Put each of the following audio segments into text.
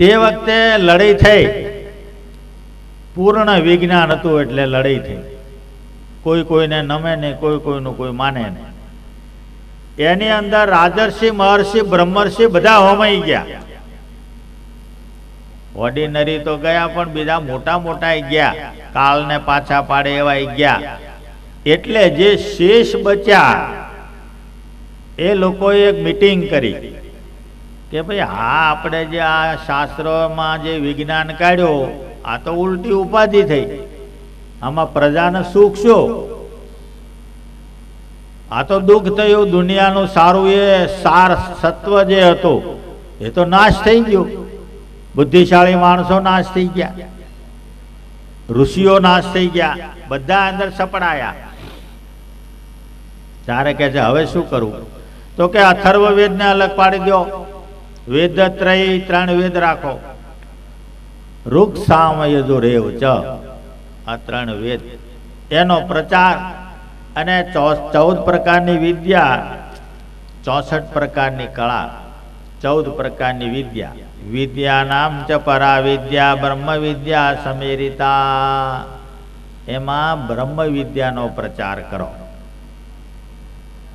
તે વખતે લડાઈ થઈ, પૂર્ણ વિજ્ઞાન હતું એટલે લડાઈ થઈ. કોઈ કોઈને નમે નહીં, કોઈ કોઈનું કોઈ માને નહીં. એની અંદર રાજર્ષિ, મહર્ષિ, બ્રહ્મર્ષિ બધા હોમાઈ ગયા. ઓર્ડિનરી તો ગયા, પણ બીજા મોટા મોટા ગયા, કાળને પાછા પાડે એવા ગયા. એટલે જે શેષ બચ્યા એ લોકોએ એક મીટિંગ કરી કે ભાઈ હા, આપણે જે આ શાસ્ત્રોમાં જે વિજ્ઞાન કાઢ્યો, આ તો ઉલટી ઉપાધિ થઈ. આમાં પ્રજાને સુખ શું? આ તો દુઃખ થયું. દુનિયાનું સારું એ સાર સત્વ જે હતું એ તો નાશ થઈ ગયો. બુદ્ધિશાળી માણસો નાશ થઈ ગયા, ઋષિઓ નાશ થઈ ગયા, બધા અંદર સપડાયા. ત્યારે કે છે હવે શું કરવું? તો કે અથર્વવેદ ને અલગ પાડી દો, વેદત્રય 3 વેદ રાખો, ઋગ સામ યજુરેવ ચ, આ 3 વેદ, એનો પ્રચાર. અને 14 પ્રકારની વિદ્યા, 64 પ્રકારની કળા, 14 પ્રકારની વિદ્યા. વિદ્યા નામ ચ પરા વિદ્યા બ્રહ્મ વિદ્યા સમેરિતા, એમાં બ્રહ્મ વિદ્યાનો પ્રચાર કરો.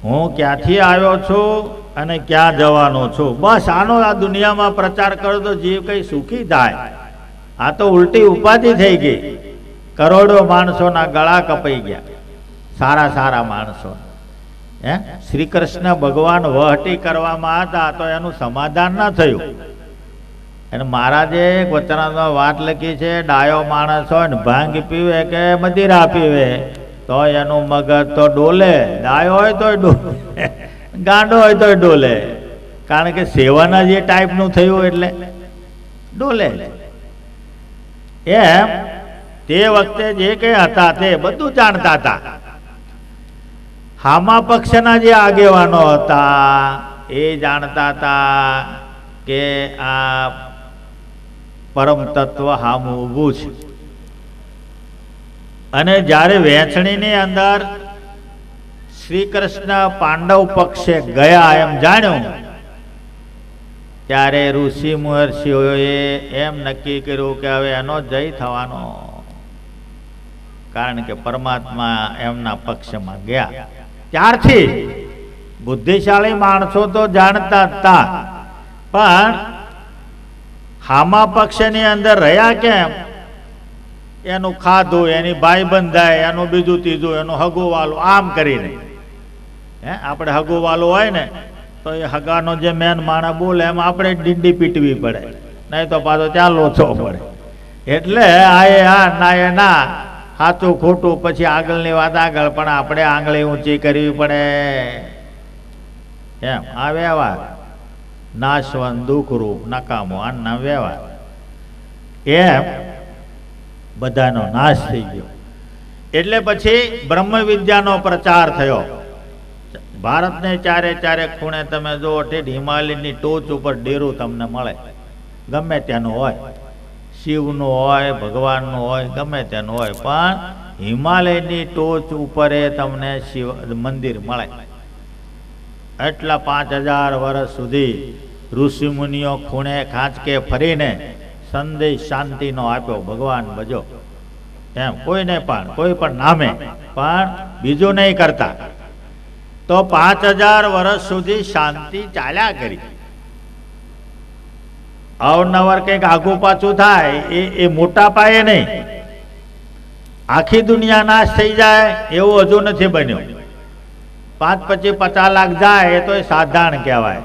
હું ક્યાંથી આવ્યો છું અને ક્યાં જવાનો છું, બસ આનો આ દુનિયામાં પ્રચાર કરો તો જીવ કઈ સુખી થાય. આ તો ઉલટી ઉપાધિ થઈ ગઈ. કરોડો માણસોના ગળા કપાઈ ગયા, સારા સારા માણસો. શ્રી કૃષ્ણ ભગવાન વહટી કરવામાં હતા તો એનું સમાધાન ના થયું. અને મહારાજે એક વચનામાં વાત લખી છે, ડાયો માણસ હોય ને ભાંગ પીવે કે મદિરા પીવે તો એનું મગજ તો ડોલે. ડાયો હોય તોય ડોલે, ગાંડો હોય તોય ડોલે. કારણ કે સેવન જ એ ટાઈપનું થયું એટલે ડોલે. એમ તે વખતે જે કંઈ હતા તે બધું જાણતા હતા. હામા પક્ષના જે આગેવાનો હતા એ જાણતા હતા કે આ પરમ તત્વ હામું ઊભું છે. અને જ્યારે વહેંચણીની અંદર શ્રી કૃષ્ણ પાંડવ પક્ષે ગયા એમ જાણ્યું, ત્યારે ઋષિ મહર્ષિઓએ એમ નક્કી કર્યું કે હવે એનો જય થવાનો. કારણ કે પરમાત્મા એમના પક્ષમાં ગયા. ત્યારથી બુદ્ધિશાળી માણસો તો જાણતા હતા, પણ હામા પક્ષની અંદર રહ્યા કેમ? એનું ખાધું, એની ભાઈબંધાય, એનું બીજું ત્રીજું, એનું હગુવાલું, આમ કરીને. આપણે હગુવાલું હોય ને તો એ હગાનો જે મેન માણસ બોલે એમ આપણે ડીંડી પીટવી પડે, નહીં તો પાછો ત્યાં લોચો પડે. એટલે આ એ હા, ના એ ના, સાચું ખોટું પછી આગળની વાત આગળ, પણ આપણે આંગળી ઊંચી કરવી પડે. એમ આ વ્યવહાર નાશવંત દુઃખરૂપ નકામો આના વ્યવહાર. એમ બધાનો નાશ થઈ ગયો. એટલે પછી બ્રહ્મ વિદ્યાનો પ્રચાર થયો. ભારતને ચારે ચારે ખૂણે તમે જો ઠેઠ હિમાલયની ટોચ ઉપર ડેરું તમને મળે, ગમે ત્યાંનું હોય, શિવનું હોય, ભગવાનનું હોય, ગમે તેનું હોય, પણ હિમાલયની ટોચ ઉપર તમને શિવ મંદિર મળે. એટલા 5000 વર્ષ સુધી ઋષિ મુનિઓ ખૂણે ખાંચકે ફરીને સંદેશ શાંતિનો આપ્યો, ભગવાન ભજો. એમ કોઈને પણ કોઈ પણ નામે, પણ બીજું નહીં કરતા. તો 5000 વર્ષ સુધી શાંતિ ચાલ્યા કરી. અવનવર કંઈક આગું પાછું થાય એ મોટા પાયે નહીં. આખી દુનિયા નાશ થઈ જાય એવું હજુ નથી બન્યું. 5 પછી 50 લાખ જાય એ તો એ સાધારણ કહેવાય,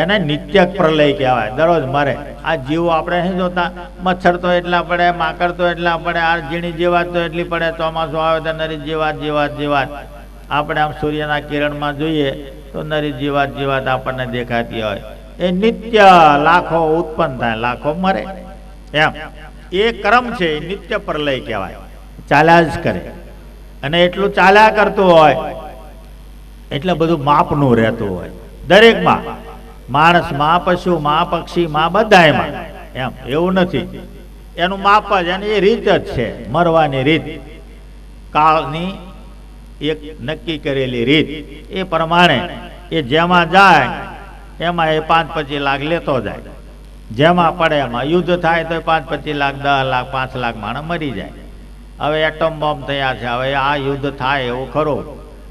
એને નિત્ય પ્રલય કહેવાય. દરરોજ મરે આ જીવો. આપણે નહીં જોતા, મચ્છર તો એટલા પડે, માકડ તો એટલા પડે, આ ઝીણી જીવાત તો એટલી પડે, ચોમાસું આવે તો નરી જીવાત જીવાત જીવાત. આપણે આમ સૂર્યના કિરણમાં જોઈએ તો નરી જીવાત જીવાત આપણને દેખાતી હોય. એ નિત્ય લાખો ઉત્પન્ન થાય, લાખો મરે. એમ એ ક્રમ છે, એ નિત્ય પ્રલય કહેવાય, ચાલ્યા જ કરે. અને એટલું ચાલ્યા કરતું હોય એટલે બધું માપનું રહેતું હોય દરેકમાં. માણસમાં, પશુમાં, પક્ષીમાં, બધામાં. એમ એવું નથી, એનું માપ જ, એની એ રીત જ છે, મરવાની રીત, કાળની એક નક્કી કરેલી રીત. એ પ્રમાણે એ જેમાં જાય એમાં એ 5-25 લાખ લેતો જાય. જેમાં પડે એમાં યુદ્ધ થાય તો 5-25 લાખ 10 લાખ 5 લાખ માણસ મરી જાય. હવે એટમ બોમ્બ તૈયાર છે, હવે આ યુદ્ધ થાય એવું ખરું,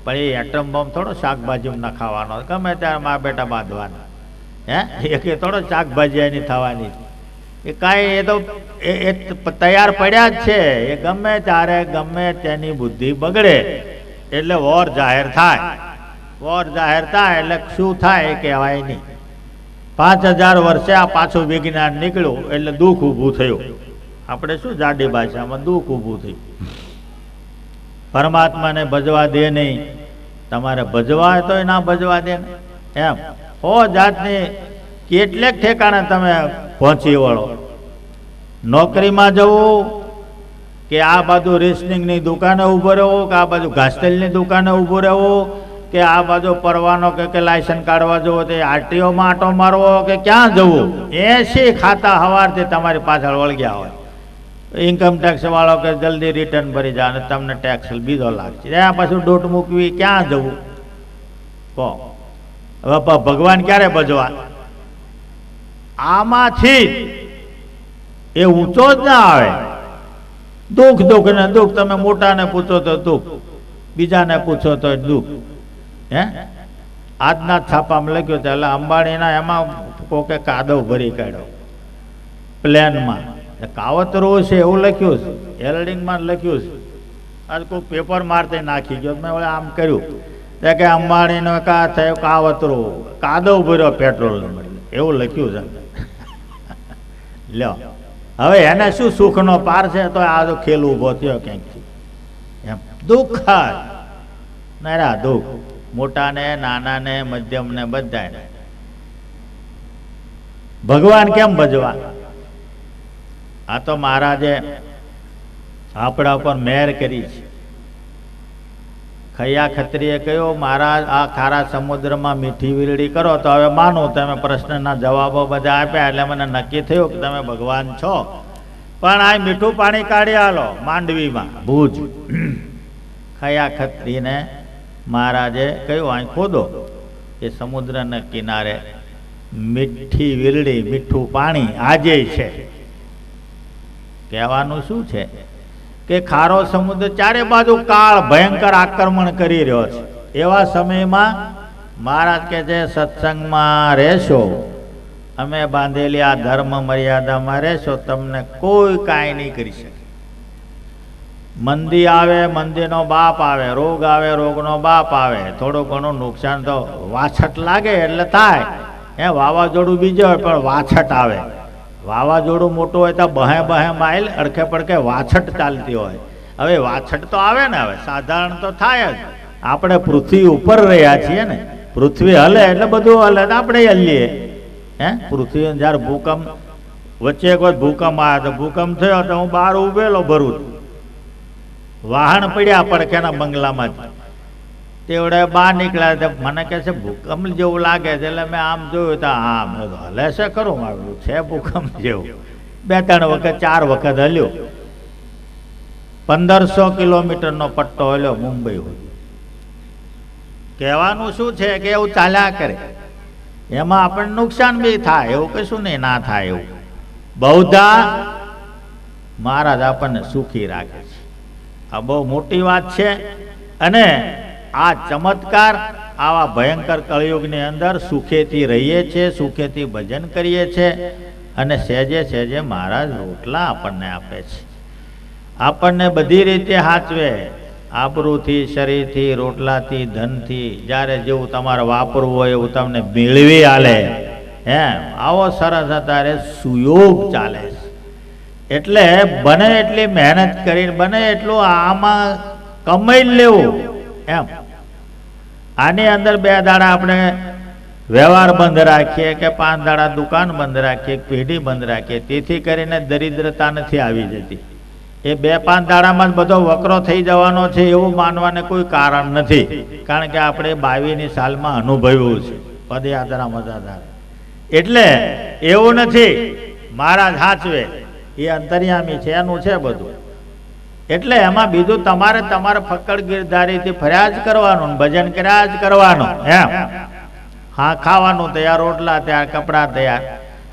પણ એ એટમ બોમ્બ થોડો શાકભાજી ના ખાવાનો, ગમે ત્યારે મા બેટા બાંધવાના, હે એ થોડો શાકભાજી એની થવાની, એ કાંઈ એ તો એ તૈયાર પડ્યા જ છે. એ ગમે ત્યારે ગમે તેની બુદ્ધિ બગડે એટલે વોર જાહેર થાય. વોર જાહેર થાય એટલે શું થાય એ કહેવાય નહીં. 5000 વર્ષે આ પાછું વિજ્ઞાન નીકળ્યું એટલે દુઃખ ઊભું થયું. આપણે શું જાડી ભાષામાં દુઃખ ઊભું થયું. પરમાત્માને ભજવા દે નહીં, તમારે ભજવા હોય તો ના ભજવા દે ને. એમ હો જાતની કેટલેક ઠેકાણે તમે પહોંચી વળો. નોકરીમાં જવું કે આ બાજુ રેશનિંગની દુકાને ઊભો રહેવો, કે આ બાજુ ઘાસતેલની દુકાને ઊભો રહેવો, કે આ બાજુ પરવાનો કે લાયસન્સ કાઢવા જવો, તે આરટીઓમાં આંટો મારવો, કે ક્યાં જવું. 80 ખાતા સવારથી તમારી પાછળ વળગ્યા હોય. ઇન્કમ ટેક્સ વાળો કે જલ્દી રિટર્ન ભરી જાય અને તમને ટેક્સ બીજો લાગશે, ત્યાં પાછું દોટ મૂકવી, ક્યાં જવું કહો. હવે ભગવાન ક્યારે ભજવા? આમાંથી એ ઊંચો જ ના આવે. દુઃખ દુઃખ ને દુઃખ. તમે મોટાને પૂછો તો દુઃખ, બીજાને પૂછો તો દુઃખ. હે આજના છાપામાં લખ્યું છે, એટલે અંબાણીના એમાં કોકે કાદવ ભરી કાઢ્યો પ્લેનમાં. કાવતરું છે એવું લખ્યું છે, હેલ્ડિંગમાં લખ્યું છે. આજ કોઈ પેપર મારતે નાખી ગયો, મેં વળે આમ કર્યું કે અંબાણીનો કા થયો કાવતરું, કાદવ ભર્યો પેટ્રોલ એવું લખ્યું છે. લ્યો હવે એને શું સુખનો પાર છે? તો આ તો ખેલ ઊભો થયો ક્યાંકથી. એમ દુઃખ નારા દુઃખ, મોટાને નાનાને મધ્યમને બધાને. ભગવાન કેમ ભજવા? આ તો મહારાજે આપણા ઉપર મહેર કરી છે. ખૈયા ખત્રીએ કહ્યું, મહારાજ આ ખારા સમુદ્રમાં મીઠી વીરડી કરો તો હવે માનું. તમે પ્રશ્નના જવાબો બધા આપ્યા એટલે મને નક્કી થયું કે તમે ભગવાન છો. પણ આ મીઠું પાણી કાઢી આલો માંડવીમાં, ભુજ. ખૈયા ખત્રીને મહારાજે કહ્યું, અહીં ખોદો. એ સમુદ્રના કિનારે મીઠી વીરડી, મીઠું પાણી આજે છે. કહેવાનું શું છે કે ખારો સમુદ્ર ચારે બાજુ કાળ ભયંકર આક્રમણ કરી રહ્યો છે. એવા સમયમાં મહારાજ કહે છે, સત્સંગમાં રહેશો, અમે બાંધેલી આ ધર્મ મર્યાદામાં રહેશો, તમને કોઈ કાંઈ નહીં કરી શકે. મંદી આવે, મંદીનો બાપ આવે, રોગ આવે, રોગનો બાપ આવે. થોડું ઘણું નુકસાન તો વાછટ લાગે એટલે થાય. વાવાઝોડું બીજું હોય પણ વાછટ આવે. વાવાઝોડું મોટું હોય તો બહે માઇલ અડખે પડખે વાછટ ચાલતી હોય. હવે વાછટ તો આવે ને, હવે સાધારણ તો થાય જ. આપણે પૃથ્વી ઉપર રહ્યા છીએ ને, પૃથ્વી હલે એટલે બધું હલે, આપણે હલીએ. પૃથ્વી જ્યારે ભૂકંપ, વચ્ચે એક વખત ભૂકંપ આવ્યો તો ભૂકંપ થયો તો હું બહાર ઉભેલો ભરૂચ, વાહન પડ્યા પડખેના બંગલામાંથી. તેવડે બહાર નીકળ્યા, મને કહે છે ભૂકંપ જેવું લાગે છે. એટલે મેં આમ જોયું તો હા, મેં તો હલે છે ખરું, આવ્યું છે ભૂકંપ જેવું. 2-3 વખત 4 વખત હલ્યો. 1500 કિલોમીટરનો પટ્ટો હલ્યો મુંબઈ હોય. કહેવાનું શું છે કે એવું ચાલ્યા કરે, એમાં આપણને નુકસાન બી થાય, એવું કશું નહીં ના થાય એવું. બહુધા મહારાજ આપણને સુખી રાખે છે. આ બહુ મોટી વાત છે. અને આ ચમત્કાર આવા ભયંકર કળિયુગની અંદર સુખેથી રહીએ છીએ, સુખેથી ભજન કરીએ છીએ. અને સહેજે સહેજે મહારાજ રોટલા આપણને આપે છે, આપણને બધી રીતે સાચવે. આબરૂથી, શરીરથી, રોટલાથી, ધનથી. જ્યારે જેવું તમારે વાપરવું હોય એવું તમને મેળવી આલે. આવો સરસ અત્યારે સુયોગ ચાલે છે. એટલે બને એટલી મહેનત કરીને બને એટલું આમાં કમાઈ લેવું. એમ આની અંદર 2 દાડા આપણે વ્યવહાર બંધ રાખીએ, કે 5 દાડા દુકાન બંધ રાખીએ, પેઢી બંધ રાખીએ, તેથી કરીને દરિદ્રતા નથી આવી જતી. એ 2-5 દાડામાં જ બધો વકરો થઈ જવાનો છે એવું માનવાને કોઈ કારણ નથી. કારણ કે આપણે 22ની સાલમાં અનુભવ્યું છે પદયાત્રા મજાદાર. એટલે એવું નથી. મહારાજ સાચવે, એ અંતર્યામી છે, એનું છે બધું. એટલે એમાં બીજું તમારે ફક્કડ ગિરધારીથી ફર્યા જ કરવાનું, ભજન કર્યા જ કરવાનું. એમ હા, ખાવાનું તૈયાર, રોટલા તૈયાર, કપડાં તૈયાર.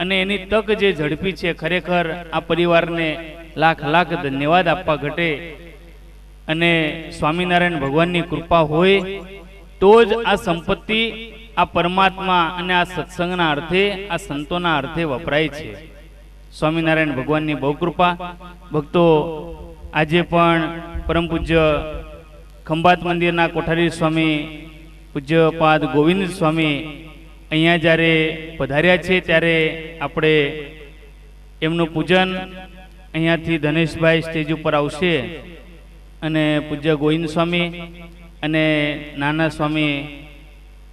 અને એની તક જે ઝડપી છે, ખરેખર આ પરિવારને લાખ લાખ ધન્યવાદ આપવા ઘટે. અને સ્વામિનારાયણ ભગવાનની કૃપા હોય તો જ આ સંપત્તિ આ પરમાત્મા અને આ સત્સંગના અર્થે, આ સંતોના અર્થે વપરાય છે. સ્વામિનારાયણ ભગવાનની બહુ કૃપા. ભક્તો, આજે પણ પરમ પૂજ્ય ખંભાત મંદિરના કોઠારી સ્વામી પૂજ્યપાદ ગોવિંદ સ્વામી અહીંયા જ્યારે પધાર્યા છે ત્યારે આપણે એમનું પૂજન અહીંયાથી ધનેશભાઈ સ્ટેજ ઉપર આવશે અને પૂજ્ય ગોવિંદ સ્વામી અને નાના સ્વામી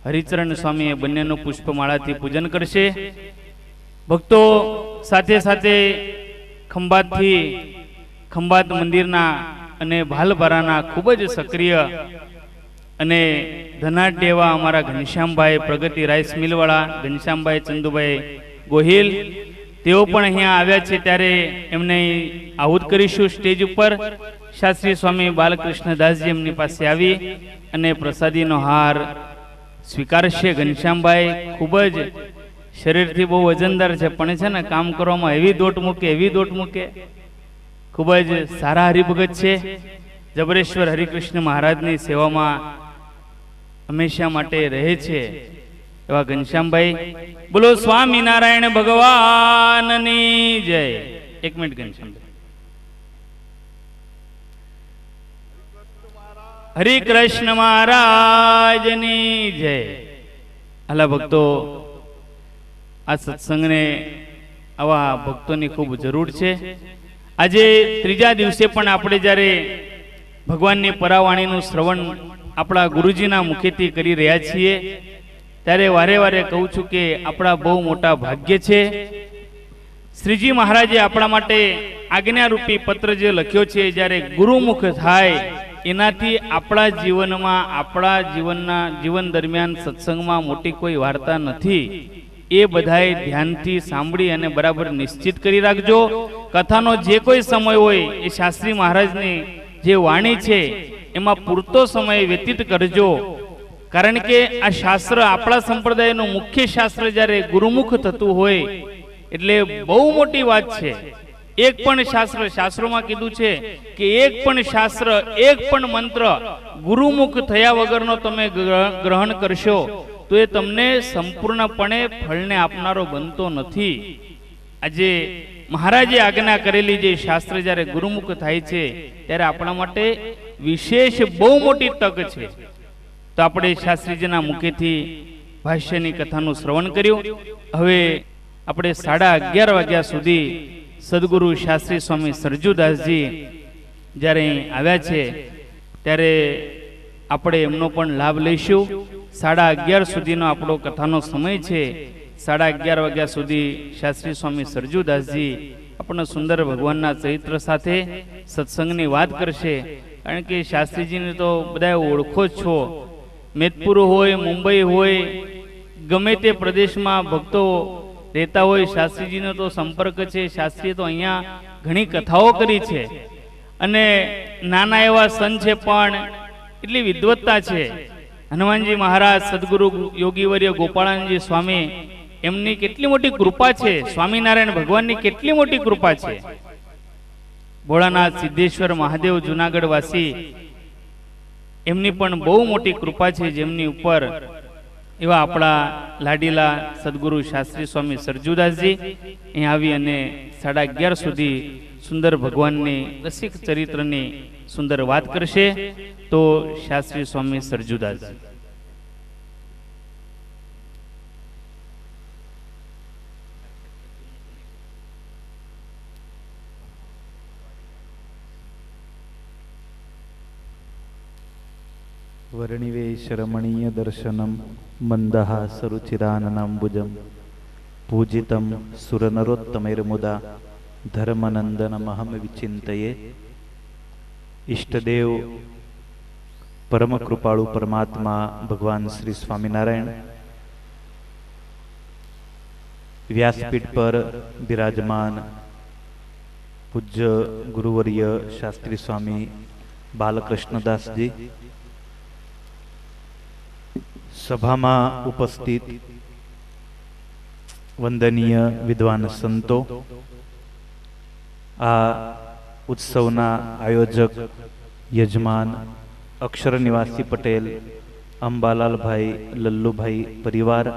હરિચરણ સ્વામી બંનેનું પુષ્પમાળાથી પૂજન કરશે. ભક્તો, સાથે સાથે ખંભાત મંદિરના અને ભાલબારાના ખૂબ જ સક્રિય અને ધનાઢ્ય એવા અમારા ઘનશ્યામભાઈ પ્રગતિ રાઈસ મિલવાળા, ઘનશ્યામભાઈ ચંદુભાઈ ગોહિલ, તેઓ પણ અહીંયા આવ્યા છે ત્યારે એમને આહુત કરીશું સ્ટેજ ઉપર. શાસ્ત્રી સ્વામી બાલકૃષ્ણદાસજી એમની પાસે આવી અને પ્રસાદીનો હાર સ્વીકારશે. ઘનશ્યામભાઈ ખૂબ જ શરીરથી બહુ વજનદાર છે, પણ છે ને કામ કરવામાં એવી દોટ મૂકે. ખૂબ જ સારા હરિભગત છે. જબરેશ્વર હરિકૃષ્ણ મહારાજની સેવામાં હંમેશા માટે રહે છે એવા ઘનશ્યામભાઈ. બોલો સ્વામિનારાયણ ભગવાનની જય. એક મિનિટ ઘનશ્યામભાઈ. હરિકૃષ્ણ મહારાજની જય. હાલા ભક્તો, આ સત્સંગને આવા ભક્તોની ખૂબ જરૂર છે. આજે ત્રીજા દિવસે પણ આપણે જ્યારે ભગવાનની પરાવાણીનું શ્રવણ આપણા ગુરુજીના મુખેથી કરી રહ્યા છીએ ત્યારે વારે વારે કહું છું કે આપણા બહુ મોટા ભાગ્ય છે. શ્રીજી મહારાજે આપણા માટે આજ્ઞારૂપી પત્ર જે લખ્યો છે, જ્યારે ગુરુમુખ થાય એનાથી આપણા જીવનમાં, આપણા જીવન દરમિયાન સત્સંગમાં મોટી કોઈ વાર્તા નથી. એ બધાએ ધ્યાનથી સાંભળી અને બરાબર નિશ્ચિત કરી રાખજો. કથાનો જે કોઈ સમય હોય એ શાસ્ત્રી મહારાજની જે વાણી છે એમાં પૂરતો સમય વ્યતીત કરજો. કારણ કે આ શાસ્ત્ર, આપણા સંપ્રદાયનું મુખ્ય શાસ્ત્ર જ્યારે ગુરુમુખ થતું હોય એટલે બહુ મોટી વાત છે. એક પણ શાસ્ત્રોમાં કીધું છે કે એક પણ શાસ્ત્ર, એક પણ મંત્ર ગુરુમુખ થયા વગરનો તમે ગ્રહણ કરશો તો એ તમને સંપૂર્ણપણે ફળને આપનારો બનતો નથી. આજે મહારાજે આજ્ઞા કરેલી જે શાસ્ત્ર જ્યારે ગુરુમુખ થાય છે ત્યારે આપણા માટે વિશેષ બહુ મોટી તક છે. તો આપણે શાસ્ત્રીજીના મુખેથી ભાષ્યની કથાનું શ્રવણ કર્યું. હવે આપણે 11:30 વાગ્યા સુધી સદગુરુ શાસ્ત્રી સ્વામી સરજુદાસજી જ્યારે આવ્યા છે ત્યારે આપણે એમનો પણ લાભ લઈશું. 11:30 સુધીનો આપણો કથાનો સમય છે. 11:30 વાગ્યા સુધી શાસ્ત્રી સ્વામી સરજુદાસજી આપણને સુંદર ભગવાનના ચરિત્ર સાથે સત્સંગની વાત કરશે. કારણ કે શાસ્ત્રીજીને તો બધા ઓળખો જ છો. મેદપુર હોય, મુંબઈ હોય, ગમે તે પ્રદેશમાં ભક્તો રહેતા હોય, શાસ્ત્રીજીનો તો સંપર્ક છે. શાસ્ત્રીએ તો અહીંયા ઘણી કથાઓ કરી છે અને નાના એવા સંત છે પણ એટલી વિદ્વત્તા છે. હનુમાનજી મહારાજ, સદગુરુ યોગીવર્ય ગોપાળાનંદજી સ્વામી, એમની કેટલી મોટી કૃપા છે. સ્વામિનારાયણ ભગવાનની કેટલી મોટી કૃપા છે. ભોળાનાથ સિદ્ધેશ્વર મહાદેવ જુનાગઢ વાસી, એમની પણ બહુ મોટી કૃપા છે જેમની ઉપર. એવા આપણા લાડીલા સદગુરુ શાસ્ત્રી સ્વામી સરજુદાસજી અહીં આવી અને 11:30 સુધી સુંદર ભગવાનની રસિક ચરિત્રની સુંદર વાત કરશે. તો શાસ્ત્રી સ્વામી સરજુદાસજી. વર્ણિવેશ રમણીય દર્શનમ મંદહાસ રુચિરાનનાંબુજમ પૂજિતમ સુરનરોત્તમૈર્મુદા ધર્મનંદનમહમ વિચિંતયે. ઈષ્ટદેવ પરમ કૃપાળુ પરમાત્મા ભગવાન શ્રી સ્વામિનારાયણ વ્યાસપીઠ પર બિરાજમાન પૂજ્ય ગુરુવર્ય શાસ્ત્રી સ્વામી બાલકૃષ્ણદાસજી, સભામાં ઉપસ્થિત વંદનીય વિદ્વાન સંતો, આ ઉત્સવના આયોજક યજમાન અક્ષર નિવાસી પટેલ, અંબાલાલભાઈ, લલ્લુભાઈ પરિવાર,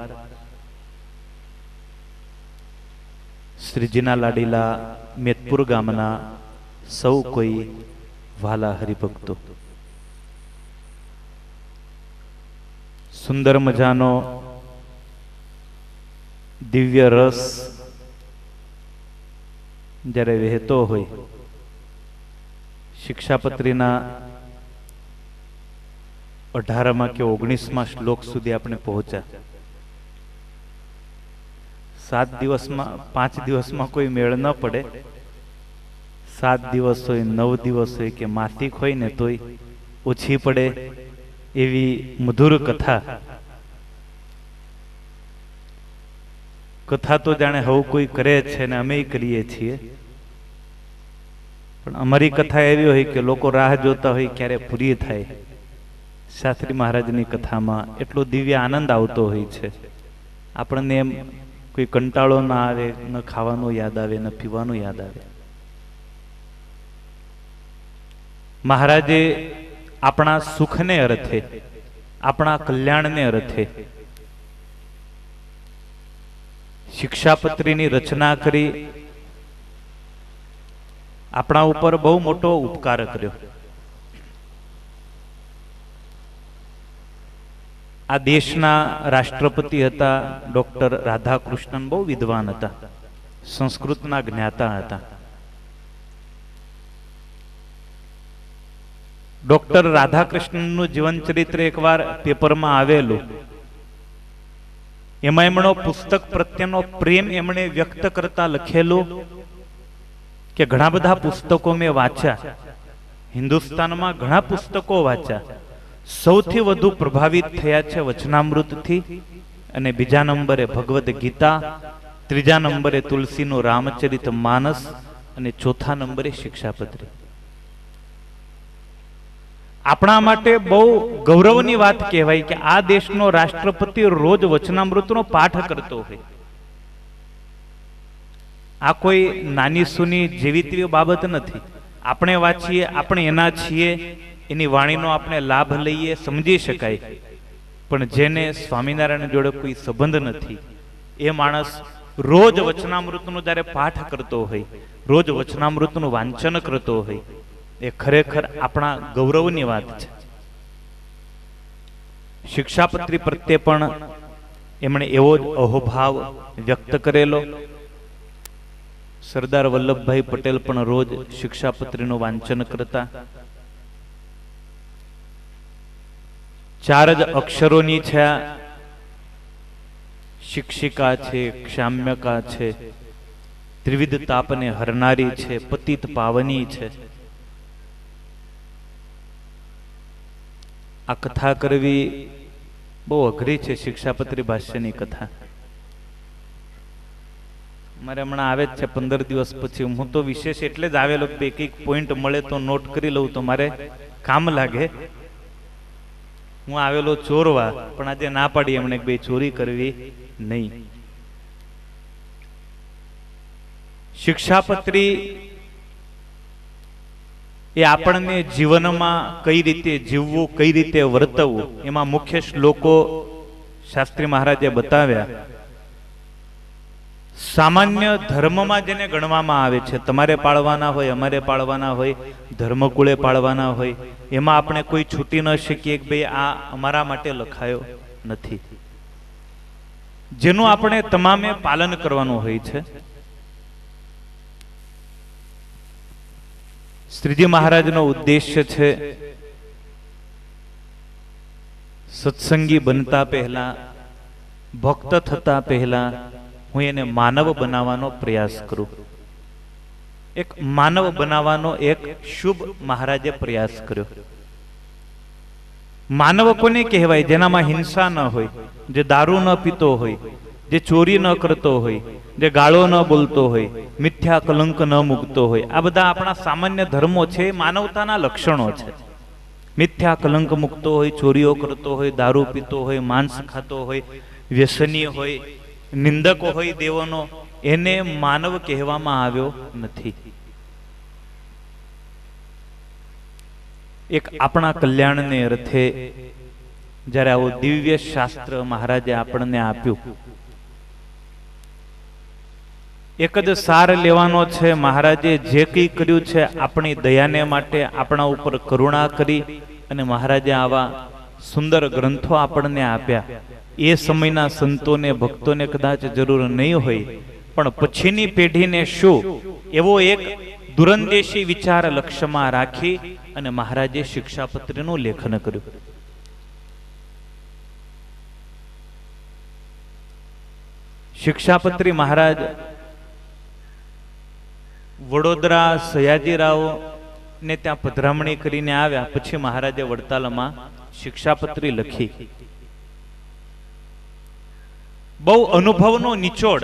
શ્રીજીના લાડીલા મેતપુર ગામના સૌ કોઈ વાલા હરિભક્તો, સુંદર મજાનો દિવ્ય રસ જ્યારે વહેતો હોય, શિક્ષાપત્રીના 18મા કે 19મા શ્લોક સુધી આપણે પહોંચ્યા. 7 દિવસમાં 5 દિવસમાં કોઈ મેળ ન પડે. 7 દિવસ હોય, 9 દિવસ હોય કે માસિક હોય ને તોય ઓછી પડે એવી મધુર કથા. કથા તો જાણે હવે કોઈ કરે છે ને અમે કરીએ છીએ, પણ અમારી કથા એવી હોય કે લોકો રાહ જોતા હોય ક્યારે પૂરી થાય. શાસ્ત્રી મહારાજની કથામાં એટલો દિવ્ય આનંદ આવતો હોય છે, આપણને એમ કોઈ કંટાળો ના આવે, ન ખાવાનું યાદ આવે, ન પીવાનું યાદ આવે. મહારાજે આપણા સુખને અર્થે, આપણા કલ્યાણને અર્થે શિક્ષાપત્રીની રચના કરી આપણા ઉપર બહુ મોટો ઉપકાર કર્યો. આ દેશના રાષ્ટ્રપતિ હતા ડોક્ટર રાધાકૃષ્ણન, બહુ વિદ્વાન હતા, સંસ્કૃતના જ્ઞાતા હતા. ડોક્ટર રાધાકૃષ્ણનનું જીવન ચરિત્ર એકવાર પેપરમાં આવેલું. એમાં એમનો પુસ્તક પ્રત્યેનો પ્રેમ એમણે વ્યક્ત કરતા લખેલું કે ઘણા બધા પુસ્તકો મેં વાંચ્યા, હિન્દુસ્તાનમાં ઘણા પુસ્તકો વાંચ્યા, સૌથી વધુ પ્રભાવિત થયા છે વચનામૃતથી, અને બીજા નંબરે ભગવદ્ ગીતા, ત્રીજા નંબરે તુલસીનું રામચરિત માનસ, અને ચોથા નંબરે શિક્ષાપત્રી. આપણા માટે બહુ ગૌરવની વાત કહેવાય કે આ દેશનો રાષ્ટ્રપતિ રોજ વચનામૃતનો પાઠ કરતો હોય. આ કોઈ નાની સૂની જેવી તેવી બાબત નથી. આપણે વાંચીએ, આપણે એના છીએ, એની વાણીનો આપણે લાભ લઈએ, સમજી શકાય. પણ જેને સ્વામિનારાયણ જોડે કોઈ સંબંધ નથી, એ માણસ રોજ વચનામૃતનો જ્યારે પાઠ કરતો હોય, રોજ વચનામૃતનું વાંચન કરતો હોય, એ ખરેખર આપણા ગૌરવની વાત છે. શિક્ષાપત્રી પ્રત્યે પણ એમણે એવો જ અહોભાવ વ્યક્ત કરેલો. સરદાર વલ્લભભાઈ પટેલ પણ રોજ શિક્ષાપત્રીનું વાંચન કરતા. 4 જ અક્ષરોની છે, શિક્ષિકા છે, ક્ષામ્યકા છે, ત્રિવિધ તાપને હરનારી છે, પતિત પાવની છે. આ કથા કરવી બહુ અઘરી છે, શિક્ષાપત્રી ભાષ્યની કથા. મારે હમણાં આવે જ છે 15 દિવસ પછી. હું તો વિશેષ એટલે જ આવેલો કે એક પોઈન્ટ મળે તો નોટ કરી લઉં તો મારે કામ લાગે. હું આવેલો ચોરવા, પણ આજે ના પાડી એમણે બે ચોરી કરવી નહીં. શિક્ષાપત્રી એ આપણને જીવનમાં કઈ રીતે જીવવું, કઈ રીતે વર્તવું, એમાં મુખ્ય શ્લોકો શાસ્ત્રી મહારાજે બતાવ્યા. સામાન્ય ધર્મમાં જેને ગણવામાં આવે છે, તમારે પાળવાના હોય, અમારે પાળવાના હોય, ધર્મકુળે પાળવાના હોય, એમાં આપણે કોઈ છૂટી ન શકીએ કે ભાઈ આ અમારા માટે લખાયો નથી. જેનું આપણે તમામે પાલન કરવાનું હોય છે. શ્રીજી મહારાજનો ઉદ્દેશ્ય છે સત્સંગી બનતા પહેલા, ભક્ત થતા પહેલા હું એને માનવ બનાવવાનો પ્રયાસ કરું. એક માનવ બનાવવાનો એક શુભ મહારાજે પ્રયાસ કર્યો. માનવ કોને કહેવાય? જેનામાં હિંસા ન હોય, જે દારૂ ન પીતો હોય, જે ચોરી ન કરતો હોય, જે ગાળો ન બોલતો હોય, મિથ્યા કલંક ન મૂકતો હોય. આ બધા આપણા સામાન્ય ધર્મો છે, માનવતાના લક્ષણો છે. મિથ્યા કલંક મૂકતો હોય, ચોરીઓ કરતો હોય, દારૂ પીતો હોય, માંસ ખાતો હોય, વ્યસની હોય, નિંદક હોય દેવોનો એને માનવ કહેવામાં આવ્યો નથી. એક આપણા કલ્યાણને અર્થે જ્યારે આવું દિવ્ય શાસ્ત્ર મહારાજે આપણને આપ્યું, એક જ સાર લેવાનો છે. મહારાજે જે કંઈ કર્યું છે આપણી દયાને માટે, આપણા ઉપર કરુણા કરી અને મહારાજે આવા સુંદર ગ્રંથો આપણને આપ્યા. એ સમયના સંતોને ભક્તોને કદાચ જરૂર નહીં હોય, પણ પછીની પેઢીને શું એવો એક દુરંદેશી વિચાર લક્ષ્યમાં રાખી અને મહારાજે શિક્ષાપત્રીનું લેખન કર્યું. શિક્ષાપત્રી મહારાજ વડોદરા સયાજીરાવ ને ત્યાં પધરામણી કરીને આવ્યા પછી મહારાજે વડતાલમાં શિક્ષાપત્રી લખી. બહુ અનુભવનો નિચોડ.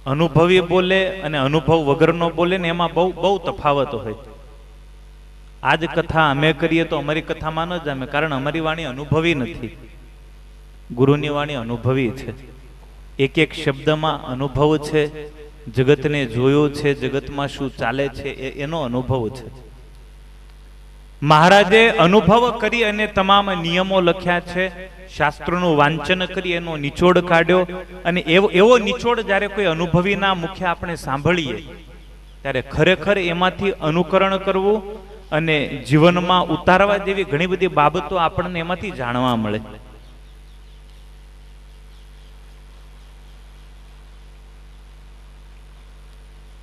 અનુભવી બોલે અને અનુભવ વગરનો બોલે ને એમાં બહુ બહુ તફાવત હોય. આજ કથા અમે કરીએ તો અમારી કથામાં ન જામે, કારણ અમારી વાણી અનુભવી નથી. ગુરુની વાણી અનુભવી છે. એક એક શબ્દમાં અનુભવ છે. જગતને જોયો છે, જગતમાં શું ચાલે છે એનો અનુભવ છે. મહારાજે અનુભવ કરી અને તમામ નિયમો લખ્યા છે. શાસ્ત્રોનું વાંચન કરી એનો નિચોડ કાઢ્યો. અને એવો નિચોડ જ્યારે કોઈ અનુભવીના મુખે આપણે સાંભળીએ ત્યારે ખરેખર એમાંથી અનુકરણ કરવું અને જીવનમાં ઉતારવા જેવી ઘણી બધી બાબતો આપણને એમાંથી જાણવા મળે.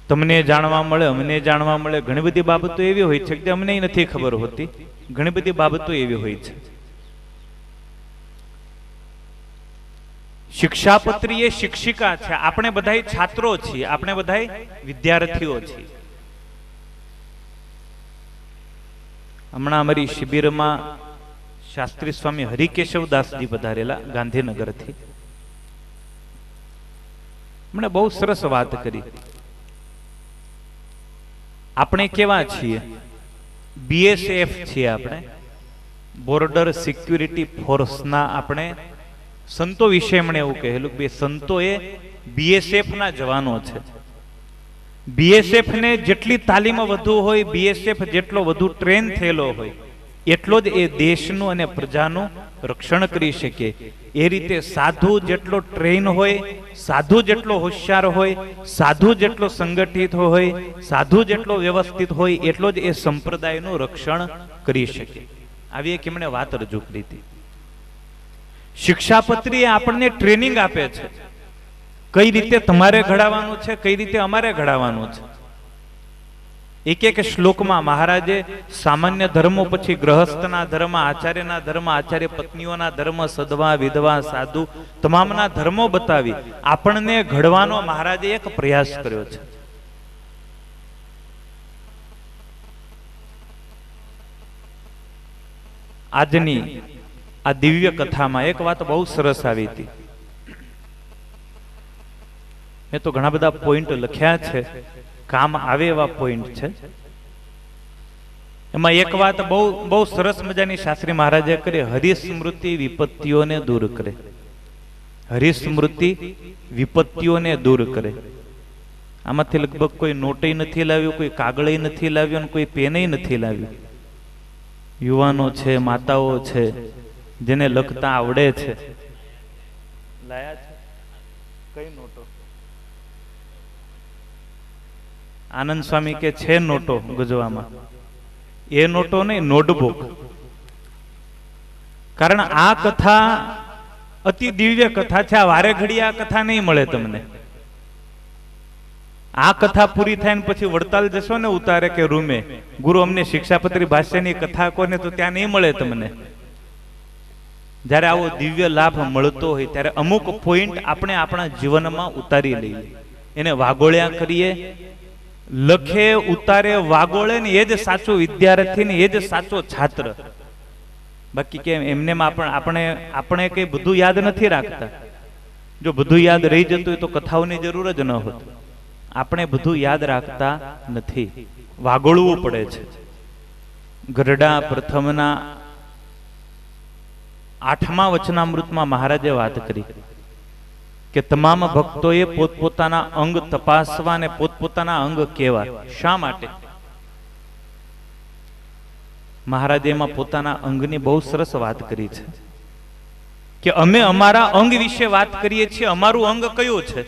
તમને જાણવા મળે, અમને જાણવા મળે. ઘણી બધી બાબતો એવી હોય છે કે અમને નથી ખબર હોતી. ઘણી બધી બાબતો એવી હોય છે. શિક્ષાપત્રી એ શિક્ષિકા છે. આપણે બધાય છાત્રો છીએ, આપણે બધાય વિદ્યાર્થીઓ છીએ. હમણાં અમારી શિબિરમાં શાસ્ત્રી સ્વામી હરિકેશવદાસજી પધારેલા ગાંધીનગરથી. મને બહુ સરસ વાત કરી. આપણે કેવા છીએ? BSF છીએ આપણે, બોર્ડર સિક્યુરિટી ફોર્સના આપણે સંતો વિશે એમણે એવું કહેલું કે સંતો એ BSF ના જવાનો છે. BSF ને જેટલી તાલીમ વધુ હોય, BSF જેટલો વધુ ટ્રેન થયેલો હોય, એટલો જ એ દેશનું અને પ્રજાનું રક્ષણ કરી શકે. એ રીતે સાધુ જેટલો ટ્રેન હોય, સાધુ જેટલો હોશિયાર હોય, સાધુ જેટલો સંગઠિત હોય, સાધુ જેટલો વ્યવસ્થિત હોય, એટલો જ એ સંપ્રદાયનું રક્ષણ કરી શકે. આવી એક એમણે વાત રજૂ કરી હતી. શિક્ષાપત્રી આપણને ટ્રેનિંગ આપે છે. કઈ રીતે તમારે ઘડાવાનું છે, કઈ રીતે અમારે ઘડાવાનું છે. એક એક શ્લોકમાં મહારાજે સામાન્ય ધર્મો પછી ગ્રહસ્થના ધર્મ, આચાર્યના ધર્મ, આચાર્ય પત્નીઓના ધર્મ, સદવા, વિધવા, સાધુ તમામના ધર્મો બતાવી આપણને ઘડવાનો મહારાજે એક પ્રયાસ કર્યો છે. આજની આ દિવ્ય કથામાં એક વાત બહુ સરસ આવી હતી. મેં તો ઘણા બધા પોઈન્ટ લખ્યા છે, કામ આવે એવા પોઈન્ટ છે. એમાં એક વાત બહુ સરસ મજાની શાસ્ત્રી મહારાજે કરી. હરિસ્મૃતિ વિપત્તિઓને દૂર કરે. હરિસ્મૃતિ વિપત્તિઓને દૂર કરે. આમાંથી લગભગ કોઈ નોટે નથી લાવ્યું, કોઈ કાગળે નથી લાવ્યું, કોઈ પેને નથી લાવ્યું. યુવાનો છે, માતાઓ છે, જેને લખતા આવડે છે, લાયા છે. કઈ નોટો? આનંદ સ્વામી કે છે નોટો ગુજવામાં. એ નોટો નહીં, નોટબુક. કારણ આ કથા અતિ દિવ્ય કથા છે. આ વારે ઘડી આ કથા નહીં મળે તમને. આ કથા પૂરી થાય ને પછી વડતાલ જશો ને ઉતારે કે રૂમે, ગુરુ અમને શિક્ષાપત્રી ભાષ્યની કથા કોને, તો ત્યાં નહીં મળે તમને. જ્યારે આવો દિવ્ય લાભ મળતો હોય ત્યારે અમુક પોઈન્ટ આપણે આપણા જીવનમાં ઉતારી લઈએ, એને વાગોળ્યા કરીએ. લખે, ઉતારે, વાગોળે ને એ જ સાચો વિદ્યાર્થી ને એ જ સાચો છાત્ર. બાકી કે એમને આપણે કઈ બધું યાદ નથી રાખતા. જો બધું યાદ રહી જતું હોય તો કથાઓની જરૂર જ ન હોત. આપણે બધું યાદ રાખતા નથી, વાગોળવું પડે છે. ગરડા પ્રથમના 8મા વચનામૃતમાં મહારાજે વાત કરી કે તમામ ભક્તોએ પોતપોતાના અંગ તપાસવા અને પોતપોતાના અંગ કહેવા. શા માટે? મહારાજે એમાં પોતાના અંગની બહુ સરસ વાત કરી છે કે અમે અમારા અંગ વિશે વાત કરીએ છીએ. અમારું અંગ કયું છે?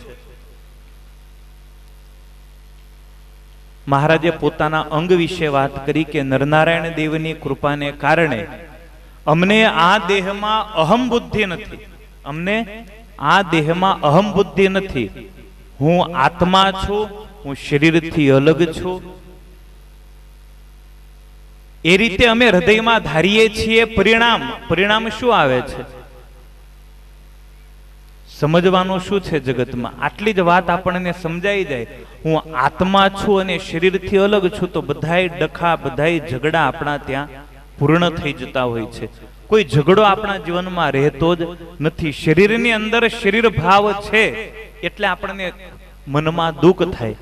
મહારાજે પોતાના અંગ વિશે વાત કરી કે નરનારાયણ દેવની કૃપાને કારણે અમને આ દેહમાં અહમ બુદ્ધિ નથી. અમને આ દેહમાં અહમ બુદ્ધિ નથી. હું આત્મા છું, હું શરીરથી અલગ છું. એ રીતે અમે હૃદયમાં ધારીએ છીએ. પરિણામ શું આવે છે? સમજવાનું શું છે જગતમાં? આટલી જ વાત આપણને સમજાઈ જાય. હું આત્મા છું અને શરીરથી અલગ છું, તો બધાય ડખા, બધાય ઝઘડા આપણા ત્યાં પૂર્ણ થઈ જતા હોય છે. કોઈ ઝઘડો આપણા જીવનમાં રહેતો જ નથી. શરીરની અંદર શરીર ભાવ છે એટલે આપણને મનમાં દુઃખ થાય.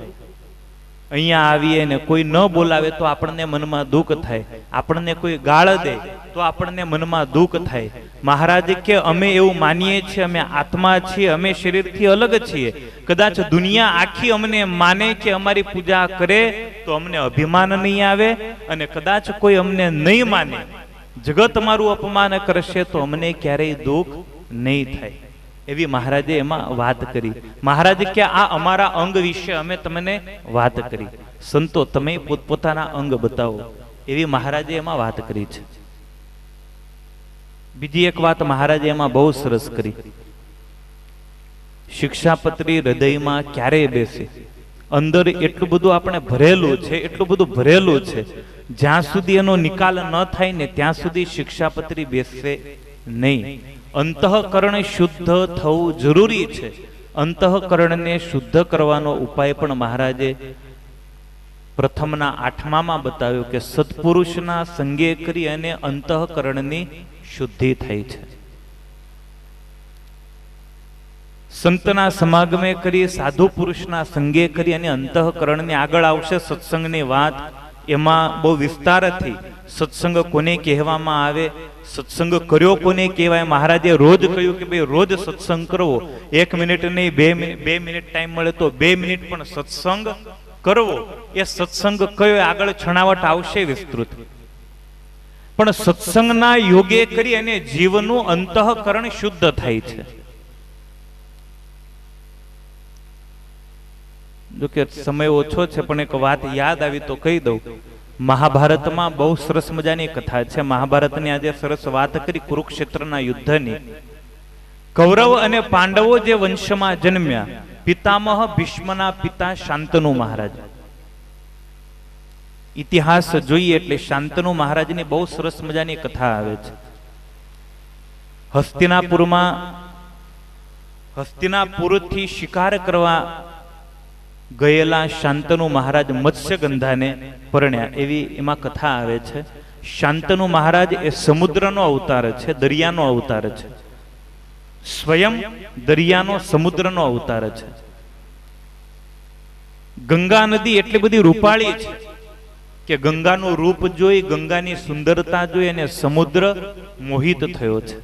અહીંયા આવીએ ને કોઈ ન બોલાવે તો આપણને મનમાં દુઃખ થાય. આપણને કોઈ ગાળ દે તો આપણને મનમાં દુઃખ થાય. મહારાજ કે અમે એવું માનીએ છીએ, અમે આત્મા છીએ, અમે શરીરથી અલગ છીએ. કદાચ દુનિયા આખી અમને માને કે અમારી પૂજા કરે તો અમને અભિમાન નહીં આવે, અને કદાચ કોઈ અમને નહીં માને, જગત અમારું અપમાન કરશે તો અમને ક્યારેય દુઃખ નહીં થાય. એવી મહારાજે એમાં વાત કરી. મહારાજ કે આ અમારા અંગ વિશે અમે તમને વાત કરી. સંતો તમે પોતપોતાના અંગ બતાવો, એવી મહારાજે એમાં વાત કરી છે. બીજી એક વાત મહારાજે એમાં બહુ સરસ કરી. શિક્ષાપત્રી હૃદયમાં ક્યારે બેસે? અંદર એટલું બધું આપણે ભરેલું છે, એટલું બધું ભરેલું છે, જ્યાં સુધી એનો નિકાલ ન થાય ને ત્યાં સુધી શિક્ષાપત્રી બેસશે નહીં. અંતઃકરણ શુદ્ધ થવું જરૂરી છે. અંતઃકરણને શુદ્ધ કરવાનો ઉપાય પણ મહારાજે પ્રથમના 8માં બતાવ્યો કે સત્પુરુષના સંગે કરી અને અંતઃકરણની શુદ્ધિ થાય છે. સંતના સમાગમે કરી, સાધુ પુરુષના સંગે કરી અને અંતઃકરણની આગળ આવશે સત્સંગની વાત. એમાં બહુ વિસ્તારથી સત્સંગ કોને કહેવામાં આવે, સત્સંગ કર્યો કોને કહેવાય. મહારાજે રોજ કહ્યું કે ભાઈ રોજ સત્સંગ કરવો. 1 મિનિટ નહીં, 2 મિનિટ ટાઈમ મળે તો 2 મિનિટ પણ સત્સંગ કરવો. એ સત્સંગ કયો આગળ છણાવટ આવશે વિસ્તૃત. પણ સત્સંગના યોગે કરી અને જીવનું અંતઃકરણ શુદ્ધ થાય છે. જો કે સમય ઓછો છે પણ એક વાત યાદ આવી તો કહી દઉં. મહાભારતમાં બહુ સરસ મજાની કથા છે. મહાભારતની આજે સરસ વાત કરી કુરુક્ષેત્રના યુદ્ધની. કૌરવ અને પાંડવો જે વંશમાં જન્મ્યા, પિતામહ ભીષ્મના પિતા શાંતનુ મહારાજ. ઇતિહાસ જોઈએ એટલે શાંતનુ મહારાજની બહુ સરસ મજાની કથા આવે છે. હસ્તિનાપુરથી શિકાર કરવા ગયેલા શાંતનુ મહારાજ મત્સ્યગંધાને પરણ્યા, એવી એમાં કથા આવે છે. શાંતનુ મહારાજ એ સમુદ્રનો અવતાર છે, દરિયાનો અવતાર છે. સ્વયં દરિયાનો, સમુદ્રનો અવતાર છે. ગંગા નદી એટલી બધી રૂપાળી છે કે ગંગાનું રૂપ જોઈ, ગંગાની સુંદરતા જોઈ અને સમુદ્ર મોહિત થયો છે.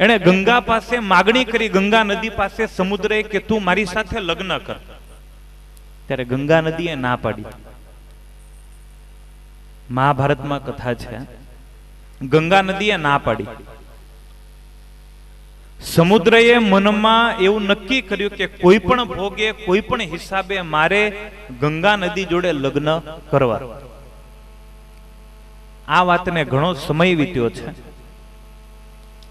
એણે ગંગા પાસે માગણી કરી, ગંગા નદી પાસે સમુદ્રએ કે તું મારી સાથે લગ્ન કર. ત્યારે ગંગા નદીએ ના પાડી. મહાભારતમાં કથા છે. ગંગા નદીએ ના પાડી. સમુદ્રએ મનમાં એવું નક્કી કર્યું કે કોઈ પણ ભોગે, કોઈ પણ હિસાબે મારે ગંગા નદી જોડે લગ્ન કરવા. આ વાતને ઘણો સમય વીત્યો છે.